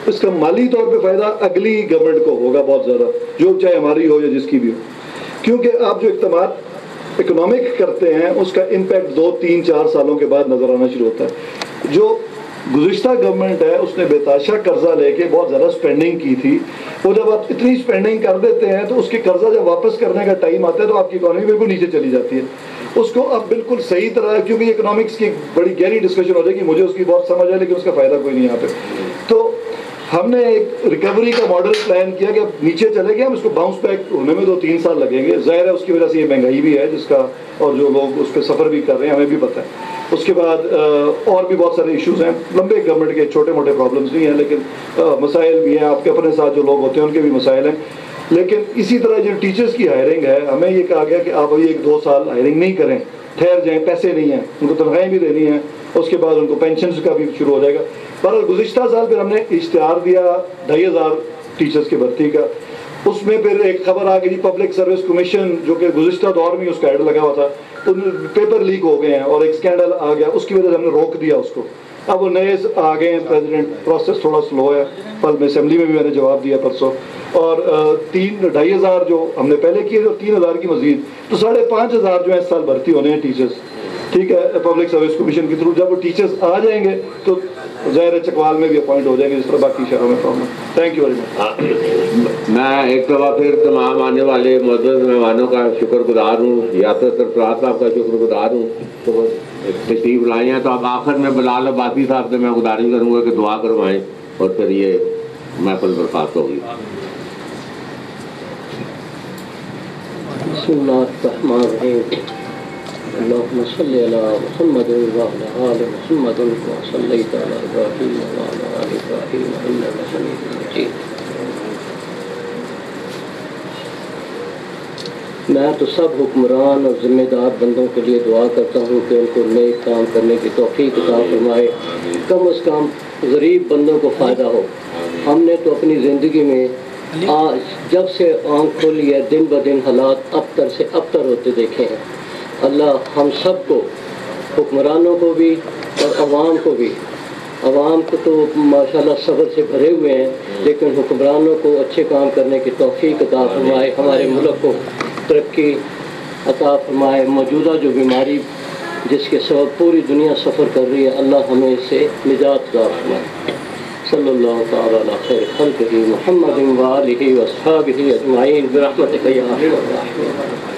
اس کا مالی طور پہ فائدہ اگلی گورنمنٹ کو ہوگا بہت زیادہ، جو چاہے ہماری ہو یا جس کی بھی ہو، کیونکہ آپ جو اقدامات اکنامک کرتے ہیں اس کا امپیکٹ 2-3-4 سالوں کے بعد نظر آنا شروع ہوتا ہے۔ جو گزشتہ گورنمنٹ ہے اس نے بے تحاشا قرضہ لے کے بہت زیادہ سپینڈنگ کی تھی، وہ جب آپ اتنی سپینڈنگ کر دیتے ہیں تو اس کی قرضہ جب واپس کرنے کا ٹائم آتا ہے تو آپ کی اکانومی بالکل نیچے چلی جاتی ہے۔ اس کو اب بالکل صحیح طرح، کیونکہ یہ اکنامکس کی بڑی گہری ڈسکشن ہو جائے گی، مجھے اس کی بہت سمجھ ہے لیکن اس کا فائدہ کوئی نہیں یہاں پہ، تو ہم نے ایک ریکوری کا ماڈل پلان کیا کہ اب نیچے چلے گئے، ہم اس کو باؤنس بیک ہونے میں 2-3 سال لگیں گے، ظاہر ہے اس کی وجہ سے یہ مہنگائی بھی ہے جس کا، اور جو لوگ اس پہ سفر بھی کر رہے ہیں ہمیں بھی پتہ ہے۔ اس کے بعد اور بھی بہت سارے ایشوز ہیں، لمبے گورنمنٹ کے چھوٹے موٹے پرابلمس نہیں ہیں لیکن مسائل بھی ہیں، آپ کے اپنے ساتھ جو لوگ ہوتے ہیں ان کے بھی مسائل ہیں۔ لیکن اسی طرح جو ٹیچرز کی ہائرنگ ہے، ہمیں یہ کہا گیا کہ آپ ابھی 1-2 سال ہائرنگ نہیں کریں، ٹھہر جائیں، پیسے نہیں ہیں، ان کو تنخواہیں بھی دینی ہیں، اس کے بعد ان کو پینشنز کا بھی شروع ہو جائے گا۔ پر گزشتہ سال پھر ہم نے اشتہار دیا 2500 ٹیچرز کی بھرتی کا، اس میں پھر ایک خبر آ گئی پبلک سروس کمیشن جو کہ گزشتہ دور میں اس کا ایڈ لگا ہوا تھا، ان پیپر لیک ہو گئے ہیں اور ایک اسکینڈل آ گیا، اس کی وجہ سے ہم نے روک دیا اس کو۔ اب وہ نئے آ گئے ہیں پریزیڈنٹ، پروسیس تھوڑا سلو ہے، کل میں اسمبلی میں بھی میں نے جواب دیا پرسوں، اور 2500 جو ہم نے پہلے کیے اور 3000 کی مزید، تو 5500 جو ہے اس سال بھرتی ہونے ہیں ٹیچرز، ٹھیک ہے، پبلک سروس کمیشن کے تھرو۔ جب وہ ٹیچرز آ جائیں گے تو ظاہر چکوال میں بھی اپوائنٹ ہو جائیں گے جس طرح باقی شہروں میں فارم ہے۔ Thank you very much. میں ایک دفعہ پھر تمام آنے والے معزز مہمانوں کا شکر گزار ہوں، ریاست سرفراز صاحب کا شکر گزار ہوں تو تشریف لائے ہیں، تو اب آخر میں بلال عباسی صاحب سے میں گزارش کروں گا کہ دعا کروائیں اور پھر یہ محفل برخاست ہوگی۔ بسم اللہ الرحمن الرحیم، اللهم صل على محمد وعلى آل محمد كما صليت على إبراهيم وعلى آل إبراهيم إنك حميد مجيد۔ میں تو سب حکمران اور ذمہ دار بندوں کے لیے دعا کرتا ہوں کہ ان کو نئے کام کرنے کی توفیق عطا فرمائے، کم از کم غریب بندوں کو فائدہ ہو۔ ہم نے تو اپنی زندگی میں آج جب سے آنکھ کھولی ہے دن بدن حالات ابتر سے ابتر ہوتے دیکھے ہیں۔ اللہ ہم سب کو، حکمرانوں کو بھی اور عوام کو بھی، عوام کو تو ماشاءاللہ صبر سے بھرے ہوئے ہیں، لیکن حکمرانوں کو اچھے کام کرنے کی توفیق عطا فرمائے، ہمارے ملک کو ترقی عطا فرمائے۔ موجودہ جو بیماری جس کے سبب پوری دنیا سفر کر رہی ہے، اللہ ہمیں اس سے نجات عطا فرمائے۔ صلی اللہ تعالیٰ علی خیر خلقہ محمد وآلہ وصحبہ اجمعین برحمتک یا ارحم الراحمین۔